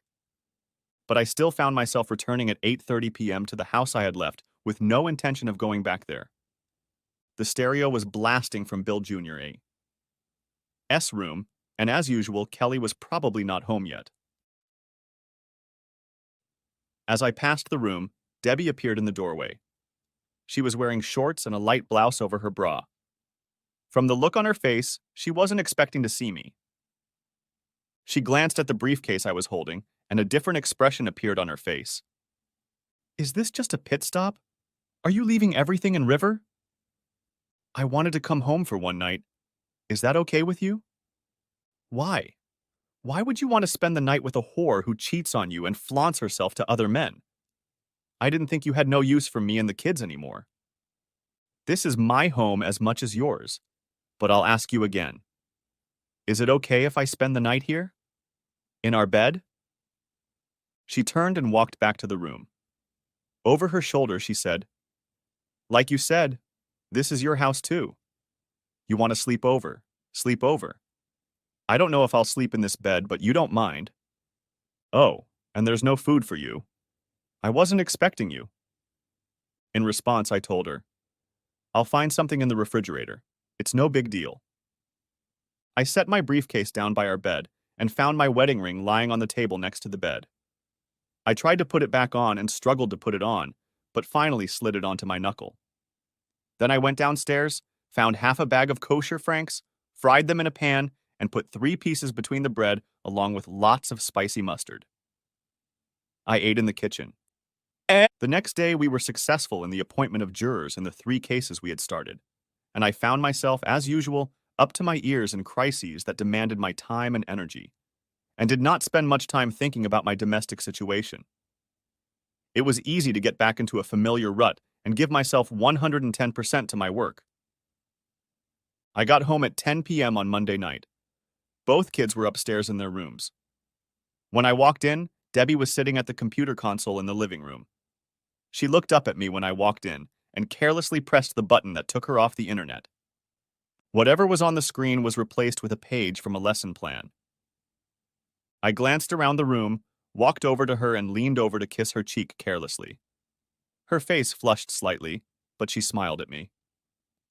But I still found myself returning at 8:30 p.m. to the house I had left with no intention of going back there. The stereo was blasting from Bill Jr. A.'s room, and as usual, Kelly was probably not home yet. As I passed the room, Debbie appeared in the doorway. She was wearing shorts and a light blouse over her bra. From the look on her face, she wasn't expecting to see me. She glanced at the briefcase I was holding, and a different expression appeared on her face. Is this just a pit stop? Are you leaving everything in River? I wanted to come home for one night. Is that okay with you? Why? Why would you want to spend the night with a whore who cheats on you and flaunts herself to other men? I didn't think you had no use for me and the kids anymore. This is my home as much as yours, but I'll ask you again. Is it okay if I spend the night here? In our bed? She turned and walked back to the room. Over her shoulder, she said, Like you said, this is your house too. You want to sleep over. Sleep over. I don't know if I'll sleep in this bed, but you don't mind. Oh, and there's no food for you. I wasn't expecting you. In response, I told her, I'll find something in the refrigerator. It's no big deal. I set my briefcase down by our bed and found my wedding ring lying on the table next to the bed. I tried to put it back on and struggled to put it on, but finally slid it onto my knuckle. Then I went downstairs, found half a bag of kosher franks, fried them in a pan, and put 3 pieces between the bread along with lots of spicy mustard. I ate in the kitchen. The next day, we were successful in the appointment of jurors in the 3 cases we had started, and I found myself, as usual, up to my ears in crises that demanded my time and energy, and did not spend much time thinking about my domestic situation. It was easy to get back into a familiar rut and give myself 110% to my work. I got home at 10 p.m. on Monday night. Both kids were upstairs in their rooms. When I walked in, Debbie was sitting at the computer console in the living room. She looked up at me when I walked in and carelessly pressed the button that took her off the internet. Whatever was on the screen was replaced with a page from a lesson plan. I glanced around the room, walked over to her and leaned over to kiss her cheek carelessly. Her face flushed slightly, but she smiled at me.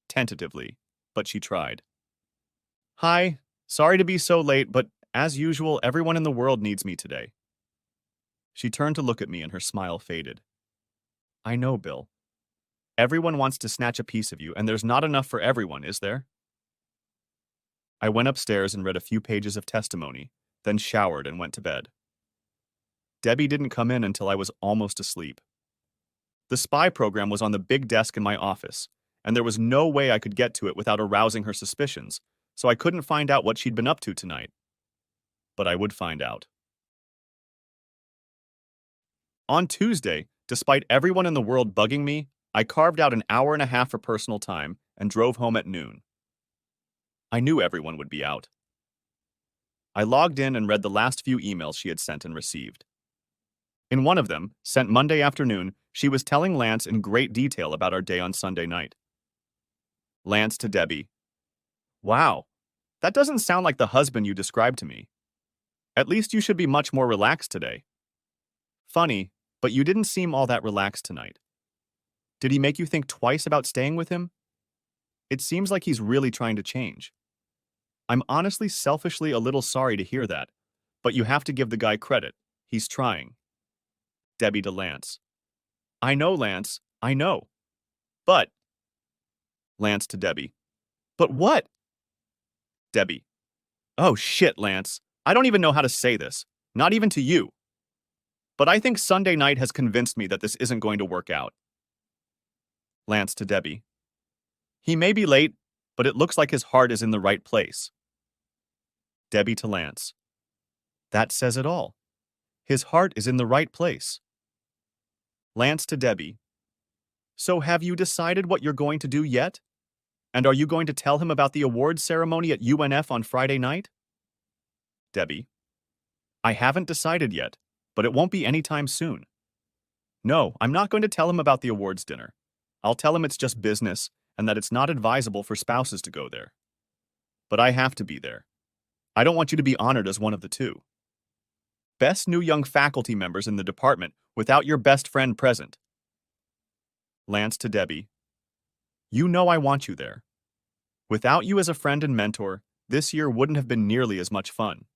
Tentatively, but she tried. "Hi, sorry to be so late, but as usual, everyone in the world needs me today." She turned to look at me and her smile faded. "I know, Bill. Everyone wants to snatch a piece of you, and there's not enough for everyone, is there?" I went upstairs and read a few pages of testimony, then showered and went to bed. Debbie didn't come in until I was almost asleep. The spy program was on the big desk in my office, and there was no way I could get to it without arousing her suspicions, so I couldn't find out what she'd been up to tonight. But I would find out. On Tuesday, despite everyone in the world bugging me, I carved out an hour and a half for personal time and drove home at noon. I knew everyone would be out. I logged in and read the last few emails she had sent and received. In one of them, sent Monday afternoon, she was telling Lance in great detail about our day on Sunday night. Lance to Debbie. "Wow, that doesn't sound like the husband you described to me. At least you should be much more relaxed today. Funny, but you didn't seem all that relaxed tonight. Did he make you think twice about staying with him? It seems like he's really trying to change. I'm honestly selfishly a little sorry to hear that, but you have to give the guy credit. He's trying." Debbie to Lance. "I know, Lance, I know. But..." Lance to Debbie. "But what?" Debbie. "Oh shit, Lance. I don't even know how to say this. Not even to you. But I think Sunday night has convinced me that this isn't going to work out." Lance to Debbie. "He may be late, but it looks like his heart is in the right place." Debbie to Lance. "That says it all. His heart is in the right place." Lance to Debbie. "So have you decided what you're going to do yet? And are you going to tell him about the awards ceremony at UNF on Friday night?" Debbie. "I haven't decided yet, but it won't be anytime soon. No, I'm not going to tell him about the awards dinner. I'll tell him it's just business and that it's not advisable for spouses to go there. But I have to be there. I don't want you to be honored as one of the two. Best new young faculty members in the department without your best friend present." Lance to Debbie. "You know I want you there. Without you as a friend and mentor, this year wouldn't have been nearly as much fun."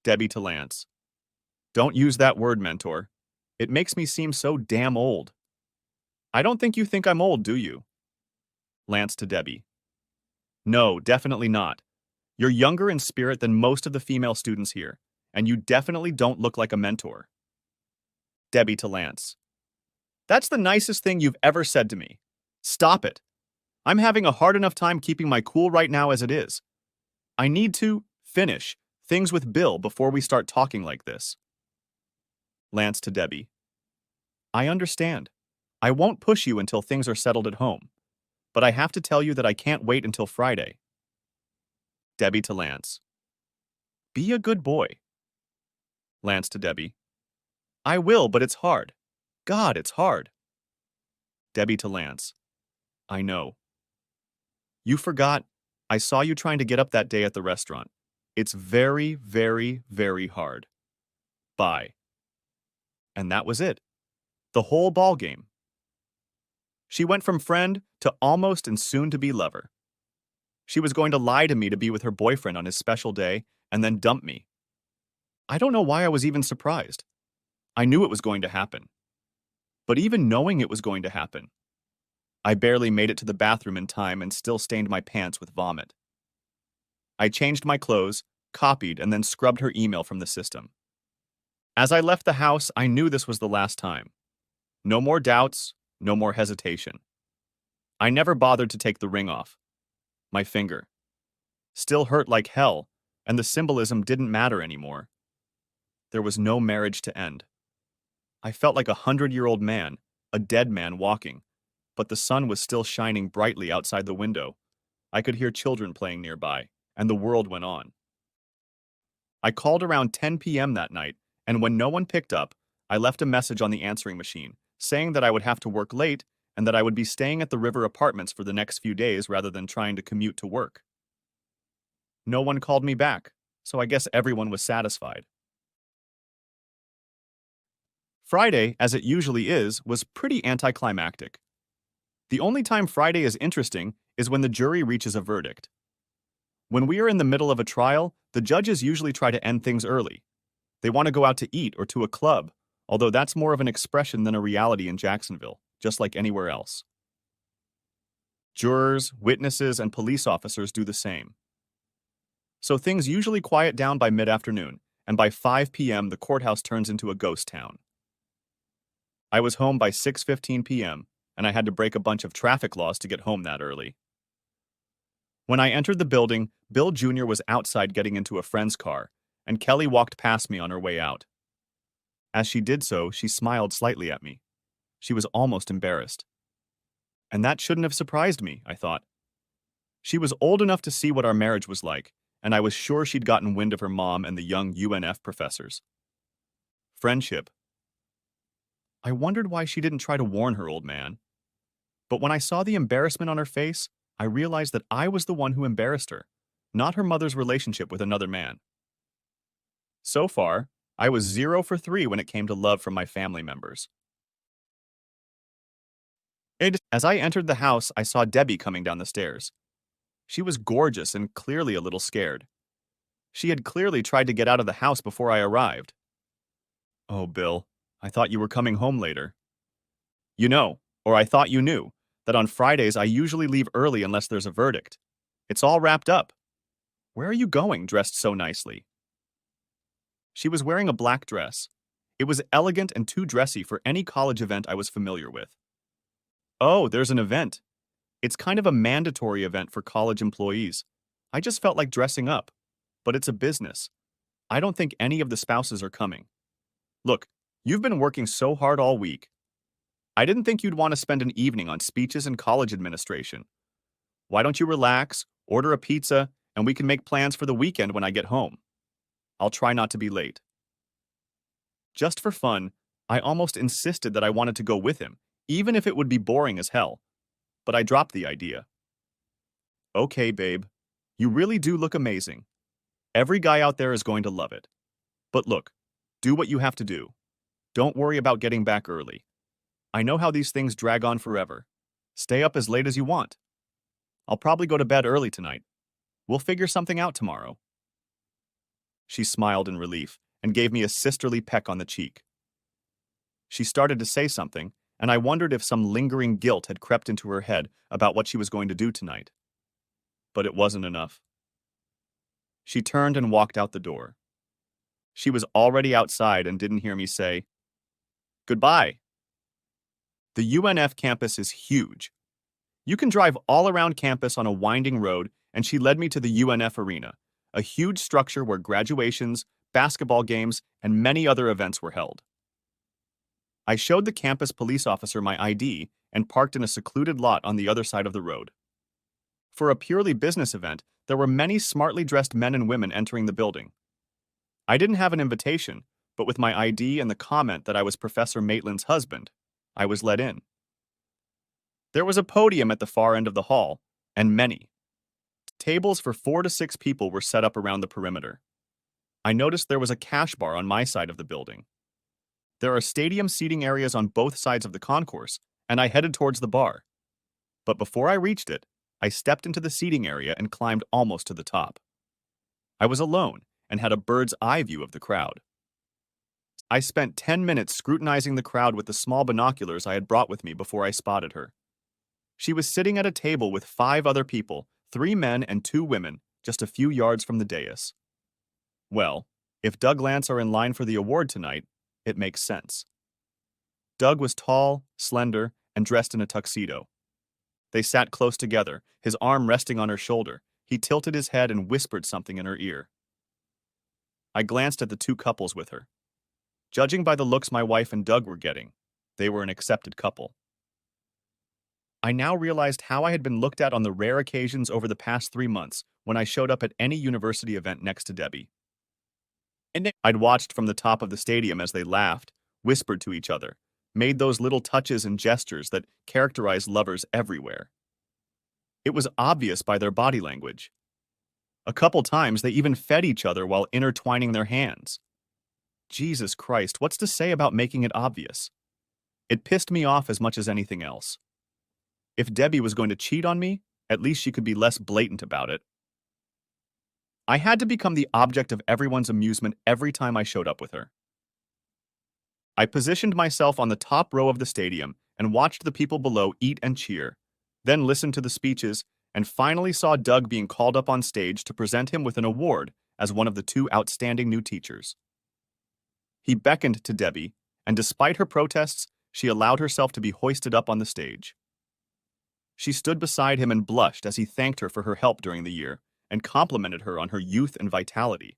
Debbie to Lance. "Don't use that word, mentor. It makes me seem so damn old." "I don't think you think I'm old, do you?" Lance to Debbie. "No, definitely not. You're younger in spirit than most of the female students here, and you definitely don't look like a mentor." Debbie to Lance. "That's the nicest thing you've ever said to me. Stop it. I'm having a hard enough time keeping my cool right now as it is. I need to finish things with Bill before we start talking like this." Lance to Debbie. "I understand. I won't push you until things are settled at home, but I have to tell you that I can't wait until Friday." Debbie to Lance. "Be a good boy." Lance to Debbie. "I will, but it's hard. God, it's hard." Debbie to Lance. "I know. You forgot. I saw you trying to get up that day at the restaurant. It's very, very, very hard. Bye." And that was it. The whole ball game. She went from friend to almost and soon-to-be lover. She was going to lie to me to be with her boyfriend on his special day and then dump me. I don't know why I was even surprised. I knew it was going to happen. But even knowing it was going to happen, I barely made it to the bathroom in time and still stained my pants with vomit. I changed my clothes, copied, and then scrubbed her email from the system. As I left the house, I knew this was the last time. No more doubts, no more hesitation. I never bothered to take the ring off. My finger. Still hurt like hell, and the symbolism didn't matter anymore. There was no marriage to end. I felt like a 100-year-old man, a dead man walking, but the sun was still shining brightly outside the window. I could hear children playing nearby, and the world went on. I called around 10 p.m. that night, and when no one picked up, I left a message on the answering machine, saying that I would have to work late and that I would be staying at the River Apartments for the next few days rather than trying to commute to work. No one called me back, so I guess everyone was satisfied. Friday, as it usually is, was pretty anticlimactic. The only time Friday is interesting is when the jury reaches a verdict. When we are in the middle of a trial, the judges usually try to end things early. They want to go out to eat or to a club, although that's more of an expression than a reality in Jacksonville, just like anywhere else. Jurors, witnesses, and police officers do the same. So things usually quiet down by mid-afternoon, and by 5 p.m. the courthouse turns into a ghost town. I was home by 6:15 p.m., and I had to break a bunch of traffic laws to get home that early. When I entered the building, Bill Jr. was outside getting into a friend's car, and Kelly walked past me on her way out. As she did so, she smiled slightly at me. She was almost embarrassed. And that shouldn't have surprised me, I thought. She was old enough to see what our marriage was like, and I was sure she'd gotten wind of her mom and the young UNF professors. Friendship. I wondered why she didn't try to warn her old man. But when I saw the embarrassment on her face, I realized that I was the one who embarrassed her, not her mother's relationship with another man. So far, I was 0 for 3 when it came to love from my family members. As I entered the house, I saw Debbie coming down the stairs. She was gorgeous and clearly a little scared. She had clearly tried to get out of the house before I arrived. "Oh, Bill, I thought you were coming home later." "You know, or I thought you knew, that on Fridays I usually leave early unless there's a verdict. It's all wrapped up. Where are you going, dressed so nicely?" She was wearing a black dress. It was elegant and too dressy for any college event I was familiar with. "Oh, there's an event. It's kind of a mandatory event for college employees. I just felt like dressing up. But it's a business. I don't think any of the spouses are coming. Look, you've been working so hard all week. I didn't think you'd want to spend an evening on speeches and college administration. Why don't you relax, order a pizza, and we can make plans for the weekend when I get home. I'll try not to be late." Just for fun, I almost insisted that I wanted to go with him, even if it would be boring as hell. But I dropped the idea. "Okay, babe. You really do look amazing. Every guy out there is going to love it. But look, do what you have to do. Don't worry about getting back early. I know how these things drag on forever. Stay up as late as you want. I'll probably go to bed early tonight. We'll figure something out tomorrow." She smiled in relief and gave me a sisterly peck on the cheek. She started to say something, and I wondered if some lingering guilt had crept into her head about what she was going to do tonight. But it wasn't enough. She turned and walked out the door. She was already outside and didn't hear me say, "Goodbye." The UNF campus is huge. You can drive all around campus on a winding road, and she led me to the UNF Arena, a huge structure where graduations, basketball games, and many other events were held. I showed the campus police officer my ID and parked in a secluded lot on the other side of the road. For a purely business event, there were many smartly dressed men and women entering the building. I didn't have an invitation, but with my ID and the comment that I was Professor Maitland's husband, I was let in. There was a podium at the far end of the hall, and many. Tables for 4 to 6 people were set up around the perimeter. I noticed there was a cash bar on my side of the building. There are stadium seating areas on both sides of the concourse, and I headed towards the bar. But before I reached it, I stepped into the seating area and climbed almost to the top. I was alone and had a bird's eye view of the crowd. I spent 10 minutes scrutinizing the crowd with the small binoculars I had brought with me before I spotted her. She was sitting at a table with 5 other people, 3 men and 2 women, just a few yards from the dais. Well, if Doug Lance are in line for the award tonight, it makes sense. Doug was tall, slender, and dressed in a tuxedo. They sat close together, his arm resting on her shoulder. He tilted his head and whispered something in her ear. I glanced at the 2 couples with her. Judging by the looks my wife and Doug were getting, they were an accepted couple. I now realized how I had been looked at on the rare occasions over the past 3 months when I showed up at any university event next to Debbie. I'd watched from the top of the stadium as they laughed, whispered to each other, made those little touches and gestures that characterize lovers everywhere. It was obvious by their body language. A couple times they even fed each other while intertwining their hands. Jesus Christ, what's to say about making it obvious? It pissed me off as much as anything else. If Debbie was going to cheat on me, at least she could be less blatant about it. I had to become the object of everyone's amusement every time I showed up with her. I positioned myself on the top row of the stadium and watched the people below eat and cheer, then listened to the speeches, and finally saw Doug being called up on stage to present him with an award as one of the 2 outstanding new teachers. He beckoned to Debbie, and despite her protests, she allowed herself to be hoisted up on the stage. She stood beside him and blushed as he thanked her for her help during the year and complimented her on her youth and vitality.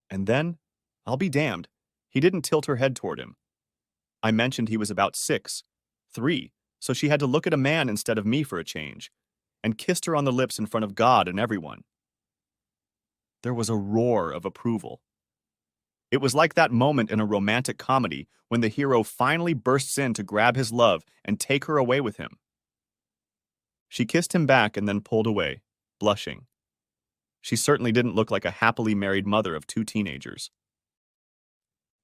And then, I'll be damned, he didn't tilt her head toward him. I mentioned he was about 6'3", so she had to look at a man instead of me for a change, and kissed her on the lips in front of God and everyone. There was a roar of approval. It was like that moment in a romantic comedy when the hero finally bursts in to grab his love and take her away with him. She kissed him back and then pulled away, blushing. She certainly didn't look like a happily married mother of 2 teenagers.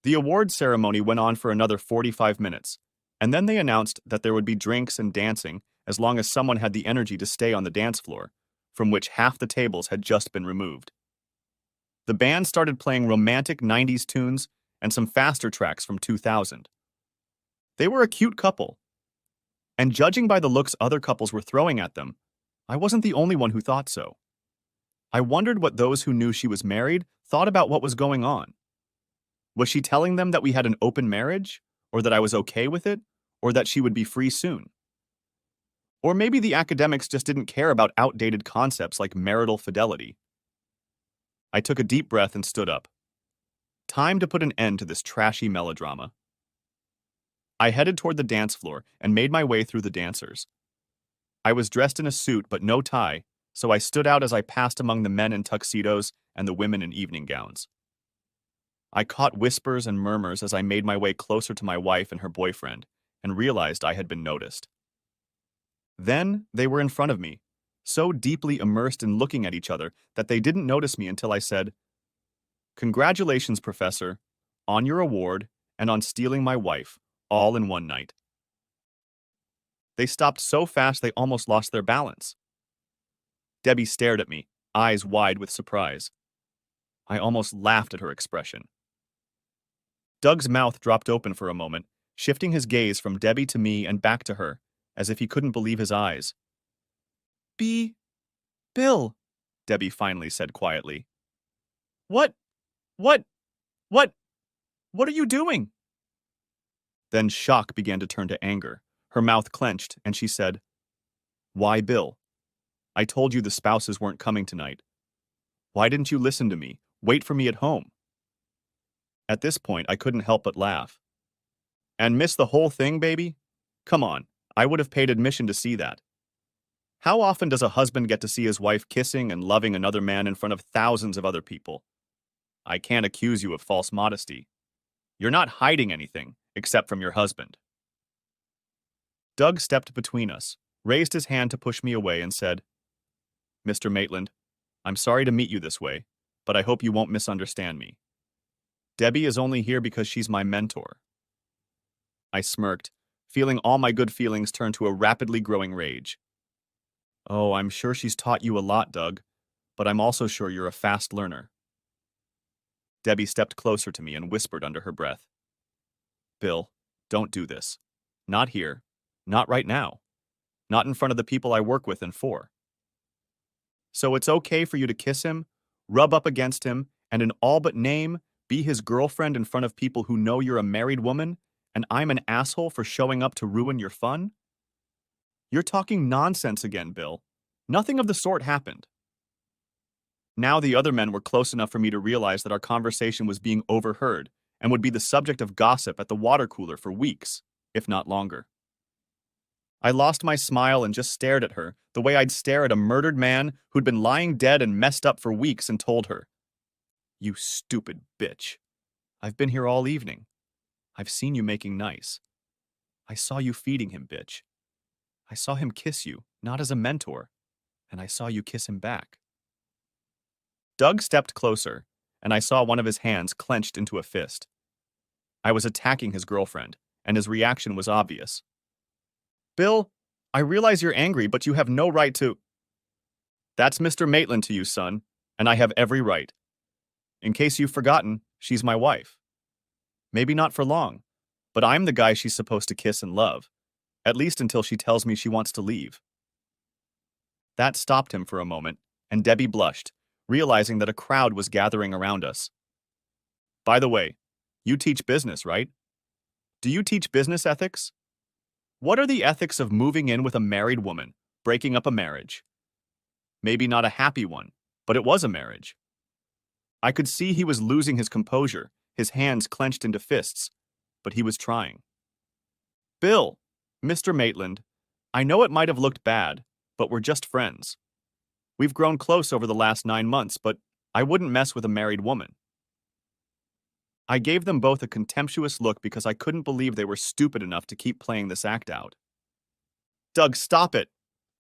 The award ceremony went on for another 45 minutes, and then they announced that there would be drinks and dancing as long as someone had the energy to stay on the dance floor, from which half the tables had just been removed. The band started playing romantic 90s tunes and some faster tracks from 2000. They were a cute couple, and judging by the looks other couples were throwing at them, I wasn't the only one who thought so. I wondered what those who knew she was married thought about what was going on. Was she telling them that we had an open marriage, or that I was okay with it, or that she would be free soon? Or maybe the academics just didn't care about outdated concepts like marital fidelity. I took a deep breath and stood up. Time to put an end to this trashy melodrama. I headed toward the dance floor and made my way through the dancers. I was dressed in a suit but no tie, so I stood out as I passed among the men in tuxedos and the women in evening gowns. I caught whispers and murmurs as I made my way closer to my wife and her boyfriend, and realized I had been noticed. Then they were in front of me, so deeply immersed in looking at each other that they didn't notice me until I said, "Congratulations, Professor, on your award and on stealing my wife, all in one night." They stopped so fast they almost lost their balance. Debbie stared at me, eyes wide with surprise. I almost laughed at her expression. Doug's mouth dropped open for a moment, shifting his gaze from Debbie to me and back to her, as if he couldn't believe his eyes. Bill," Debbie finally said quietly. What, what, what are you doing?" Then shock began to turn to anger. Her mouth clenched, and she said, "Why, Bill? I told you the spouses weren't coming tonight. Why didn't you listen to me? Wait for me at home." At this point, I couldn't help but laugh. "And miss the whole thing, baby? Come on, I would have paid admission to see that. How often does a husband get to see his wife kissing and loving another man in front of thousands of other people? I can't accuse you of false modesty. You're not hiding anything, except from your husband." Doug stepped between us, raised his hand to push me away, and said, "Mr. Maitland, I'm sorry to meet you this way, but I hope you won't misunderstand me. Debbie is only here because she's my mentor." I smirked, feeling all my good feelings turn to a rapidly growing rage. "Oh, I'm sure she's taught you a lot, Doug, but I'm also sure you're a fast learner." Debbie stepped closer to me and whispered under her breath, Bill, don't do this. Not here. Not right now. Not in front of the people I work with and for. So it's okay for you to kiss him, rub up against him, and in all but name, be his girlfriend in front of people who know you're a married woman, and I'm an asshole for showing up to ruin your fun? You're talking nonsense again, Bill. Nothing of the sort happened. Now the other men were close enough for me to realize that our conversation was being overheard and would be the subject of gossip at the water cooler for weeks, if not longer. I lost my smile and just stared at her, the way I'd stare at a murdered man who'd been lying dead and messed up for weeks, and told her, You stupid bitch. I've been here all evening. I've seen you making nice. I saw you feeding him, bitch. I saw him kiss you, not as a mentor, and I saw you kiss him back. Doug stepped closer, and I saw one of his hands clenched into a fist. I was attacking his girlfriend, and his reaction was obvious. Bill, I realize you're angry, but you have no right to. That's Mr. Maitland to you, son, and I have every right. In case you've forgotten, she's my wife. Maybe not for long, but I'm the guy she's supposed to kiss and love, at least until she tells me she wants to leave. That stopped him for a moment, and Debbie blushed, realizing that a crowd was gathering around us. By the way, you teach business, right? Do you teach business ethics? What are the ethics of moving in with a married woman, breaking up a marriage? Maybe not a happy one, but it was a marriage. I could see he was losing his composure, his hands clenched into fists, but he was trying. Bill, Mr. Maitland, I know it might have looked bad, but we're just friends. We've grown close over the last 9 months, but I wouldn't mess with a married woman. I gave them both a contemptuous look because I couldn't believe they were stupid enough to keep playing this act out. Doug, stop it.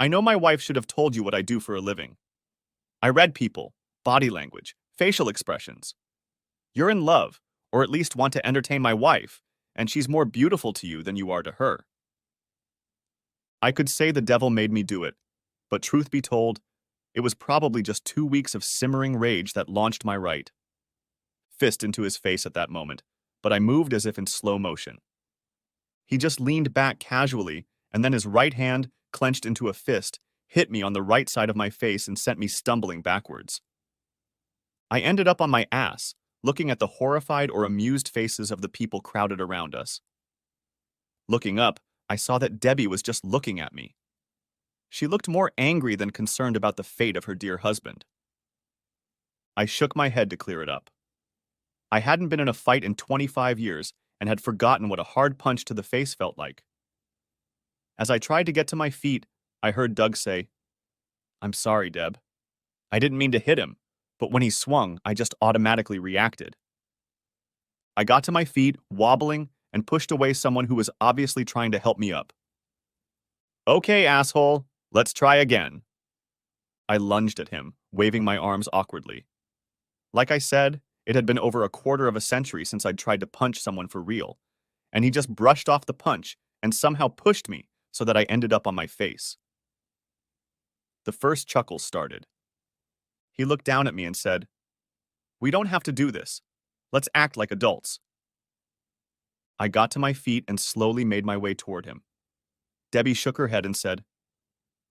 I know my wife should have told you what I do for a living. I read people, body language, facial expressions. You're in love, or at least want to entertain my wife, and she's more beautiful to you than you are to her. I could say the devil made me do it, but truth be told, it was probably just 2 weeks of simmering rage that launched my right fist into his face at that moment, but I moved as if in slow motion. He just leaned back casually, and then his right hand, clenched into a fist, hit me on the right side of my face and sent me stumbling backwards. I ended up on my ass, looking at the horrified or amused faces of the people crowded around us. Looking up, I saw that Debbie was just looking at me. She looked more angry than concerned about the fate of her dear husband. I shook my head to clear it up. I hadn't been in a fight in 25 years and had forgotten what a hard punch to the face felt like. As I tried to get to my feet, I heard Doug say, I'm sorry, Deb. I didn't mean to hit him, but when he swung, I just automatically reacted. I got to my feet, wobbling, and pushed away someone who was obviously trying to help me up. Okay, asshole, let's try again. I lunged at him, waving my arms awkwardly. Like I said, it had been over a quarter of a century since I'd tried to punch someone for real, and he just brushed off the punch and somehow pushed me so that I ended up on my face. The first chuckle started. He looked down at me and said, We don't have to do this. Let's act like adults. I got to my feet and slowly made my way toward him. Debbie shook her head and said,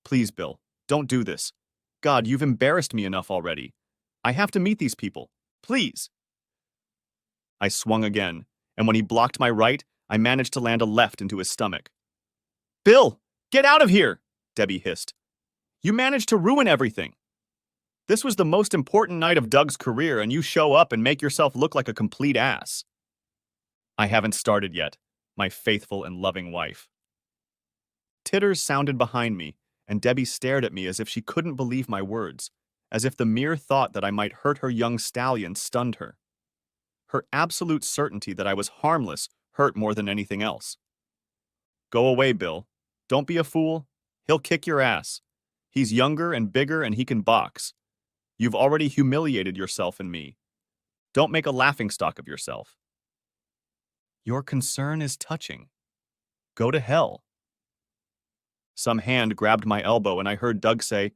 Please, Bill, don't do this. God, you've embarrassed me enough already. I have to meet these people. Please. I swung again, and when he blocked my right, I managed to land a left into his stomach. Bill, get out of here, Debbie hissed. You managed to ruin everything. This was the most important night of Doug's career, and you show up and make yourself look like a complete ass. I haven't started yet, my faithful and loving wife. Titters sounded behind me, and Debbie stared at me as if she couldn't believe my words, as if the mere thought that I might hurt her young stallion stunned her. Her absolute certainty that I was harmless hurt more than anything else. Go away, Bill. Don't be a fool. He'll kick your ass. He's younger and bigger and he can box. You've already humiliated yourself and me. Don't make a laughingstock of yourself. Your concern is touching. Go to hell. Some hand grabbed my elbow and I heard Doug say,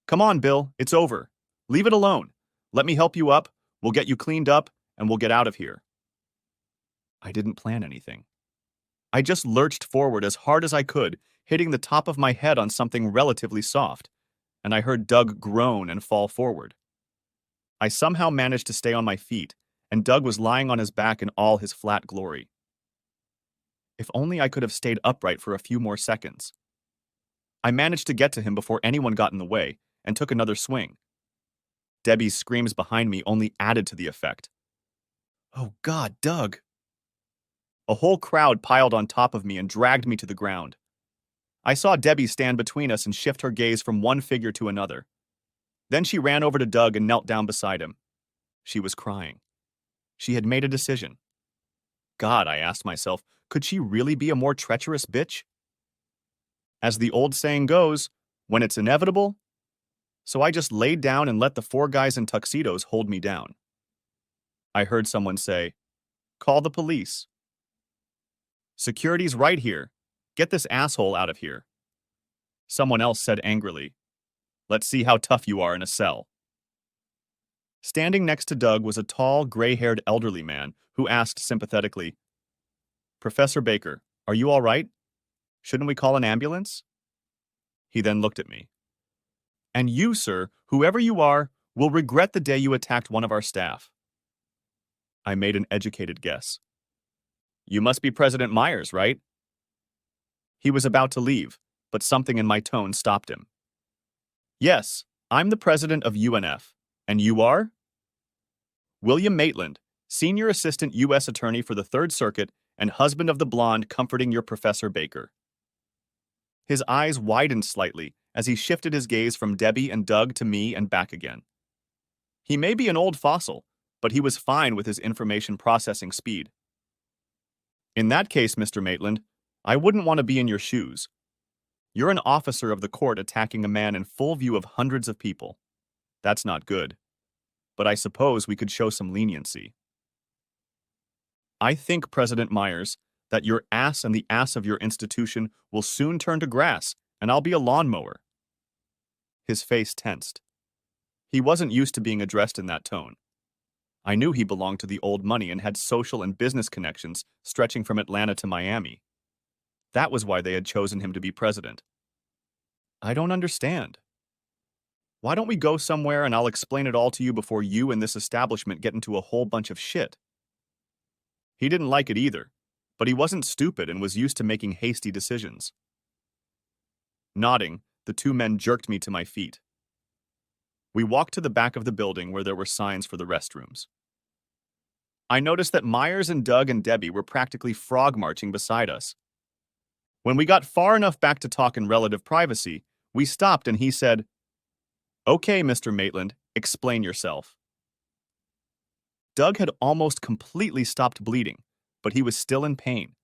Come on, Bill, it's over. Leave it alone. Let me help you up. We'll get you cleaned up, and we'll get out of here. I didn't plan anything. I just lurched forward as hard as I could, hitting the top of my head on something relatively soft, and I heard Doug groan and fall forward. I somehow managed to stay on my feet, and Doug was lying on his back in all his flat glory. If only I could have stayed upright for a few more seconds. I managed to get to him before anyone got in the way, and took another swing. Debbie's screams behind me only added to the effect. "Oh God, Doug!" A whole crowd piled on top of me and dragged me to the ground. I saw Debbie stand between us and shift her gaze from one figure to another. Then she ran over to Doug and knelt down beside him. She was crying. She had made a decision. God, I asked myself, could she really be a more treacherous bitch? As the old saying goes, when it's inevitable. So I just laid down and let the four guys in tuxedos hold me down. I heard someone say, "Call the police." "Security's right here. Get this asshole out of here." Someone else said angrily, "Let's see how tough you are in a cell." Standing next to Doug was a tall, gray-haired elderly man who asked sympathetically, "Professor Baker, are you all right? Shouldn't we call an ambulance?" He then looked at me. "And you, sir, whoever you are, will regret the day you attacked one of our staff." I made an educated guess. "You must be President Myers, right?" He was about to leave, but something in my tone stopped him. "Yes, I'm the president of UNF. And you are?" "William Maitland, Senior Assistant U.S. Attorney for the Third Circuit and husband of the blonde comforting your Professor Baker." His eyes widened slightly as he shifted his gaze from Debbie and Doug to me and back again. He may be an old fossil, but he was fine with his information processing speed. "In that case, Mr. Maitland, I wouldn't want to be in your shoes. You're an officer of the court attacking a man in full view of hundreds of people. That's not good. But I suppose we could show some leniency." "I think, President Myers, that your ass and the ass of your institution will soon turn to grass, and I'll be a lawnmower." His face tensed. He wasn't used to being addressed in that tone. I knew he belonged to the old money and had social and business connections stretching from Atlanta to Miami. That was why they had chosen him to be president. "I don't understand." "Why don't we go somewhere and I'll explain it all to you before you and this establishment get into a whole bunch of shit?" He didn't like it either, but he wasn't stupid and was used to making hasty decisions. Nodding, the two men jerked me to my feet. We walked to the back of the building where there were signs for the restrooms. I noticed that Myers and Doug and Debbie were practically frog marching beside us. When we got far enough back to talk in relative privacy, we stopped and he said, "Okay, Mr. Maitland, explain yourself." Doug had almost completely stopped bleeding, but he was still in pain.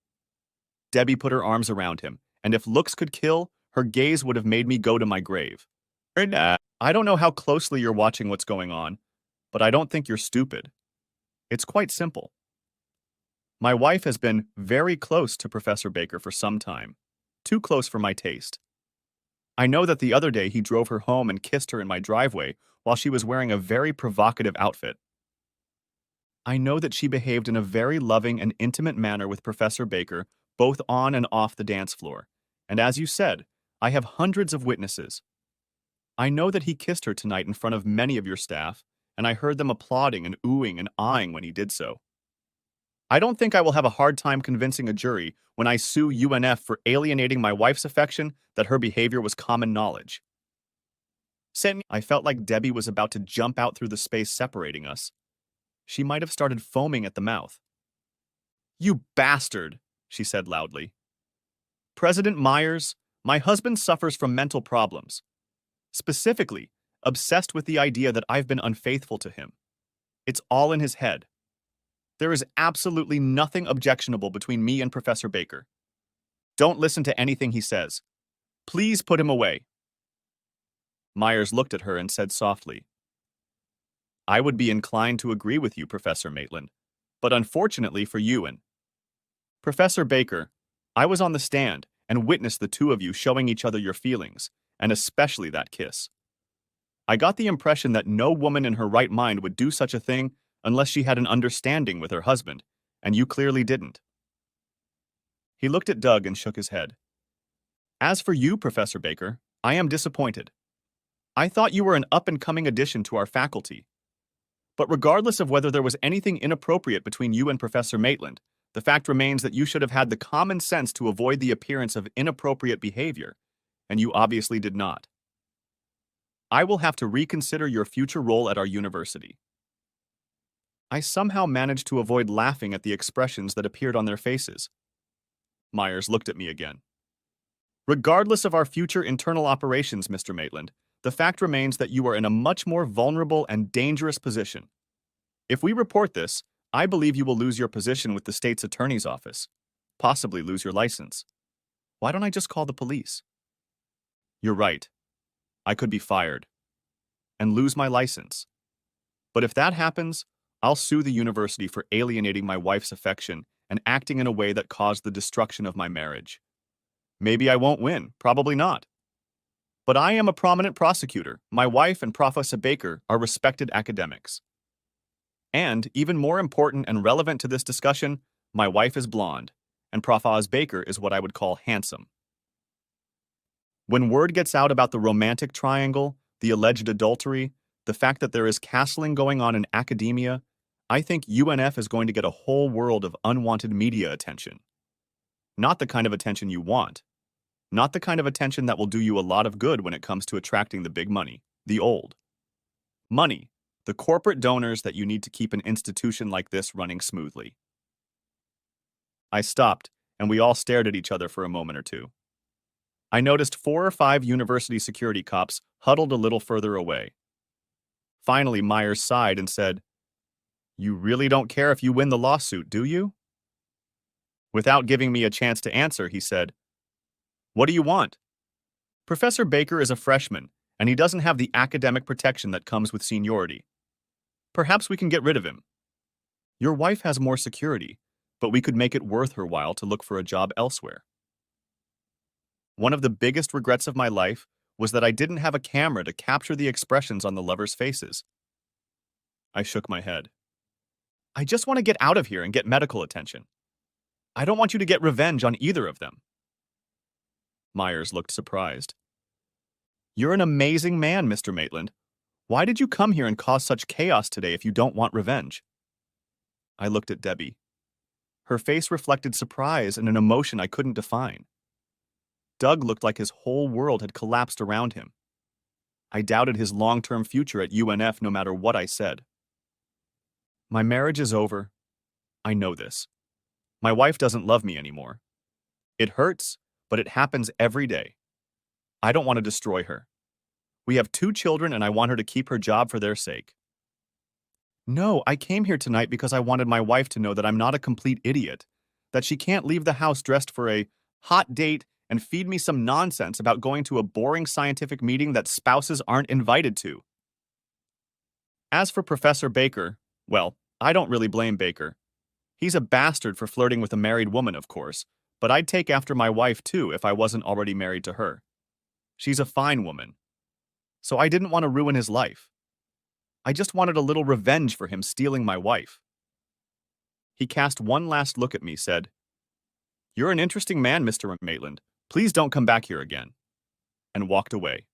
Debbie put her arms around him, and if looks could kill, her gaze would have made me go to my grave. "I don't know how closely you're watching what's going on, but I don't think you're stupid. It's quite simple. My wife has been very close to Professor Baker for some time, too close for my taste. I know that the other day he drove her home and kissed her in my driveway while she was wearing a very provocative outfit. I know that she behaved in a very loving and intimate manner with Professor Baker, both on and off the dance floor. And as you said, I have hundreds of witnesses. I know that he kissed her tonight in front of many of your staff, and I heard them applauding and oohing and ahhing when he did so. I don't think I will have a hard time convincing a jury when I sue UNF for alienating my wife's affection that her behavior was common knowledge." I felt like Debbie was about to jump out through the space separating us. She might have started foaming at the mouth. "You bastard," she said loudly. "President Myers, my husband suffers from mental problems. Specifically, obsessed with the idea that I've been unfaithful to him. It's all in his head. There is absolutely nothing objectionable between me and Professor Baker. Don't listen to anything he says. Please put him away." Myers looked at her and said softly, "I would be inclined to agree with you, Professor Maitland, but unfortunately for you and Professor Baker, I was on the stand and witnessed the two of you showing each other your feelings, and especially that kiss. I got the impression that no woman in her right mind would do such a thing, unless she had an understanding with her husband, and you clearly didn't. He looked at Doug and shook his head. As for you, Professor Baker, I am disappointed. I thought you were an up-and-coming addition to our faculty. But regardless of whether there was anything inappropriate between you and Professor Maitland, the fact remains that you should have had the common sense to avoid the appearance of inappropriate behavior, and you obviously did not. I will have to reconsider your future role at our university. I somehow managed to avoid laughing at the expressions that appeared on their faces. Myers looked at me again. Regardless of our future internal operations, Mr. Maitland, the fact remains that you are in a much more vulnerable and dangerous position. If we report this, I believe you will lose your position with the state's attorney's office, possibly lose your license. Why don't I just call the police? You're right. I could be fired and lose my license. But if that happens, I'll sue the university for alienating my wife's affection and acting in a way that caused the destruction of my marriage. Maybe I won't win, probably not. But I am a prominent prosecutor. My wife and Professor Baker are respected academics. And, even more important and relevant to this discussion, my wife is blonde, and Professor Baker is what I would call handsome. When word gets out about the romantic triangle, the alleged adultery, the fact that there is castling going on in academia, I think UNF is going to get a whole world of unwanted media attention. Not the kind of attention you want. Not the kind of attention that will do you a lot of good when it comes to attracting the big money, the old money, the corporate donors that you need to keep an institution like this running smoothly. I stopped, and we all stared at each other for a moment or two. I noticed 4 or 5 university security cops huddled a little further away. Finally, Myers sighed and said, "You really don't care if you win the lawsuit, do you?" Without giving me a chance to answer, he said, "What do you want?" Professor Baker is a freshman, and he doesn't have the academic protection that comes with seniority. Perhaps we can get rid of him. Your wife has more security, but we could make it worth her while to look for a job elsewhere. One of the biggest regrets of my life was that I didn't have a camera to capture the expressions on the lovers' faces. I shook my head. I just want to get out of here and get medical attention. I don't want you to get revenge on either of them. Myers looked surprised. You're an amazing man, Mr. Maitland. Why did you come here and cause such chaos today if you don't want revenge? I looked at Debbie. Her face reflected surprise and an emotion I couldn't define. Doug looked like his whole world had collapsed around him. I doubted his long-term future at UNF no matter what I said. My marriage is over. I know this. My wife doesn't love me anymore. It hurts, but it happens every day. I don't want to destroy her. We have 2 children and I want her to keep her job for their sake. No, I came here tonight because I wanted my wife to know that I'm not a complete idiot, that she can't leave the house dressed for a hot date and feed me some nonsense about going to a boring scientific meeting that spouses aren't invited to. As for Professor Baker, well, I don't really blame Baker. He's a bastard for flirting with a married woman, of course, but I'd take after my wife too if I wasn't already married to her. She's a fine woman. So I didn't want to ruin his life. I just wanted a little revenge for him stealing my wife. He cast one last look at me, said, "You're an interesting man, Mr. Maitland. Please don't come back here again," and walked away.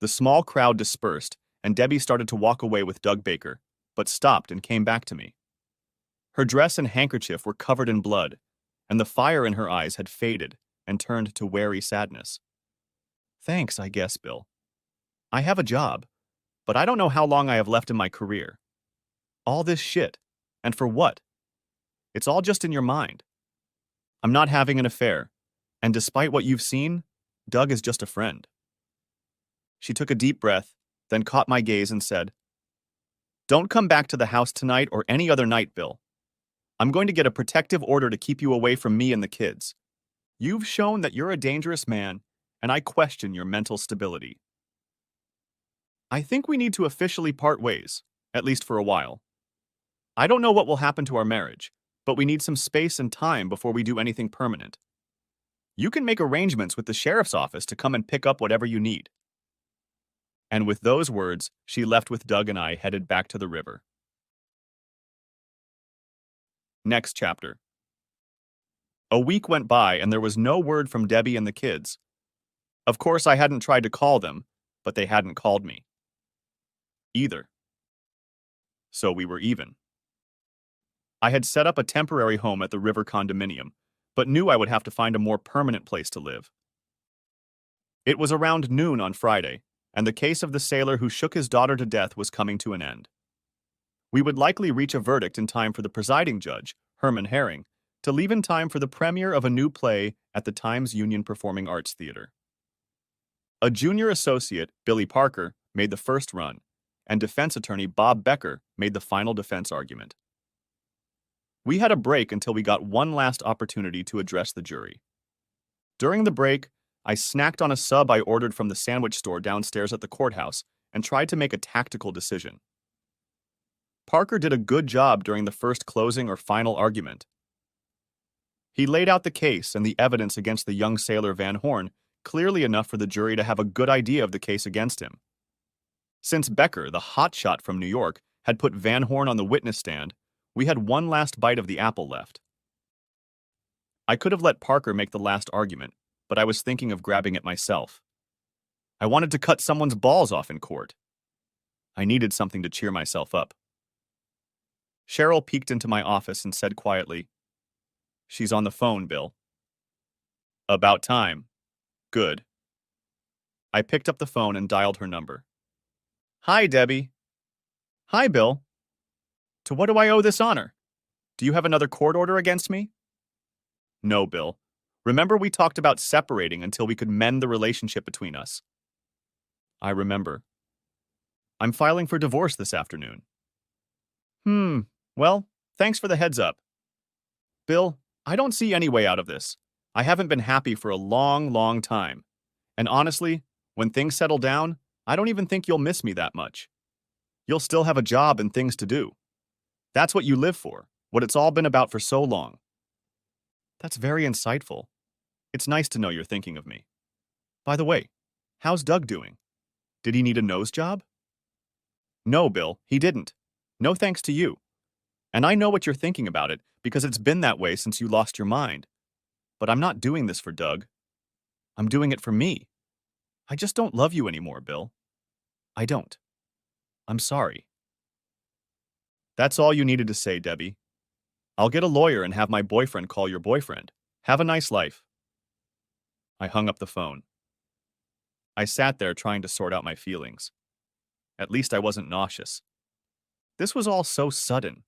The small crowd dispersed, and Debbie started to walk away with Doug Baker, but stopped and came back to me. Her dress and handkerchief were covered in blood, and the fire in her eyes had faded and turned to wary sadness. Thanks, I guess, Bill. I have a job, but I don't know how long I have left in my career. All this shit, and for what? It's all just in your mind. I'm not having an affair, and despite what you've seen, Doug is just a friend. She took a deep breath, then caught my gaze and said, "Don't come back to the house tonight or any other night, Bill. I'm going to get a protective order to keep you away from me and the kids. You've shown that you're a dangerous man, and I question your mental stability. I think we need to officially part ways, at least for a while. I don't know what will happen to our marriage, but we need some space and time before we do anything permanent. You can make arrangements with the sheriff's office to come and pick up whatever you need." And with those words, she left with Doug and I headed back to the river. Next chapter. A week went by and there was no word from Debbie and the kids. Of course, I hadn't tried to call them, but they hadn't called me either. So we were even. I had set up a temporary home at the river condominium, but knew I would have to find a more permanent place to live. It was around noon on Friday, and the case of the sailor who shook his daughter to death was coming to an end. We would likely reach a verdict in time for the presiding judge, Herman Herring, to leave in time for the premiere of a new play at the Times Union Performing Arts Theater. A junior associate, Billy Parker, made the first run, and defense attorney Bob Becker made the final defense argument. We had a break until we got one last opportunity to address the jury. During the break, I snacked on a sub I ordered from the sandwich store downstairs at the courthouse and tried to make a tactical decision. Parker did a good job during the first closing or final argument. He laid out the case and the evidence against the young sailor Van Horn clearly enough for the jury to have a good idea of the case against him. Since Becker, the hotshot from New York, had put Van Horn on the witness stand, we had one last bite of the apple left. I could have let Parker make the last argument, but I was thinking of grabbing it myself. I wanted to cut someone's balls off in court. I needed something to cheer myself up. Cheryl peeked into my office and said quietly, "She's on the phone, Bill." "About time. Good." I picked up the phone and dialed her number. "Hi, Debbie." "Hi, Bill. To what do I owe this honor? Do you have another court order against me?" "No, Bill. Remember we talked about separating until we could mend the relationship between us?" "I remember." "I'm filing for divorce this afternoon." Well, thanks for the heads up." "Bill, I don't see any way out of this. I haven't been happy for a long, long time. And honestly, when things settle down, I don't even think you'll miss me that much. You'll still have a job and things to do. That's what you live for, what it's all been about for so long." "That's very insightful. It's nice to know you're thinking of me. By the way, how's Doug doing? Did he need a nose job?" "No, Bill, he didn't. No thanks to you. And I know what you're thinking about it because it's been that way since you lost your mind. But I'm not doing this for Doug. I'm doing it for me. I just don't love you anymore, Bill. I don't. I'm sorry." "That's all you needed to say, Debbie. I'll get a lawyer and have my boyfriend call your boyfriend. Have a nice life." I hung up the phone. I sat there trying to sort out my feelings. At least I wasn't nauseous. This was all so sudden.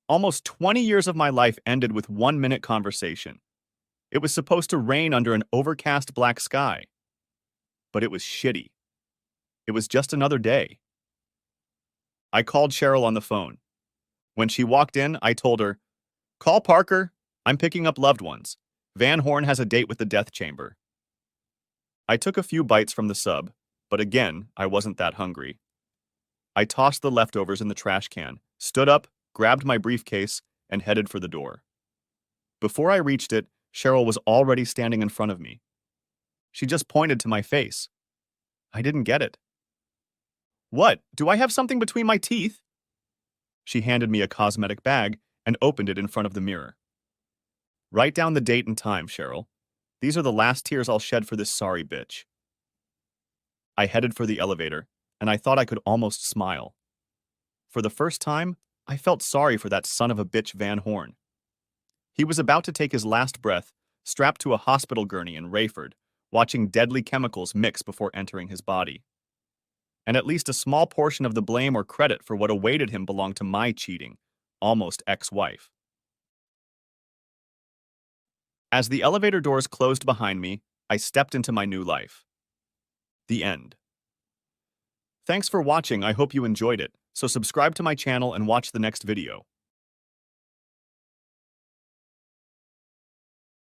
Almost 20 years of my life ended with 1-minute conversation. It was supposed to rain under an overcast black sky. But it was shitty. It was just another day. I called Cheryl on the phone. When she walked in, I told her, "Call Parker. I'm picking up loved ones. Van Horn has a date with the death chamber." I took a few bites from the sub, but again, I wasn't that hungry. I tossed the leftovers in the trash can, stood up, grabbed my briefcase, and headed for the door. Before I reached it, Cheryl was already standing in front of me. She just pointed to my face. I didn't get it. "What? Do I have something between my teeth?" She handed me a cosmetic bag and opened it in front of the mirror. "Write down the date and time, Cheryl. These are the last tears I'll shed for this sorry bitch." I headed for the elevator, and I thought I could almost smile. For the first time, I felt sorry for that son of a bitch Van Horn. He was about to take his last breath, strapped to a hospital gurney in Rayford, watching deadly chemicals mix before entering his body. And at least a small portion of the blame or credit for what awaited him belonged to my cheating, almost ex-wife. As the elevator doors closed behind me, I stepped into my new life. The end. Thanks for watching. I hope you enjoyed it, so subscribe to my channel and watch the next video.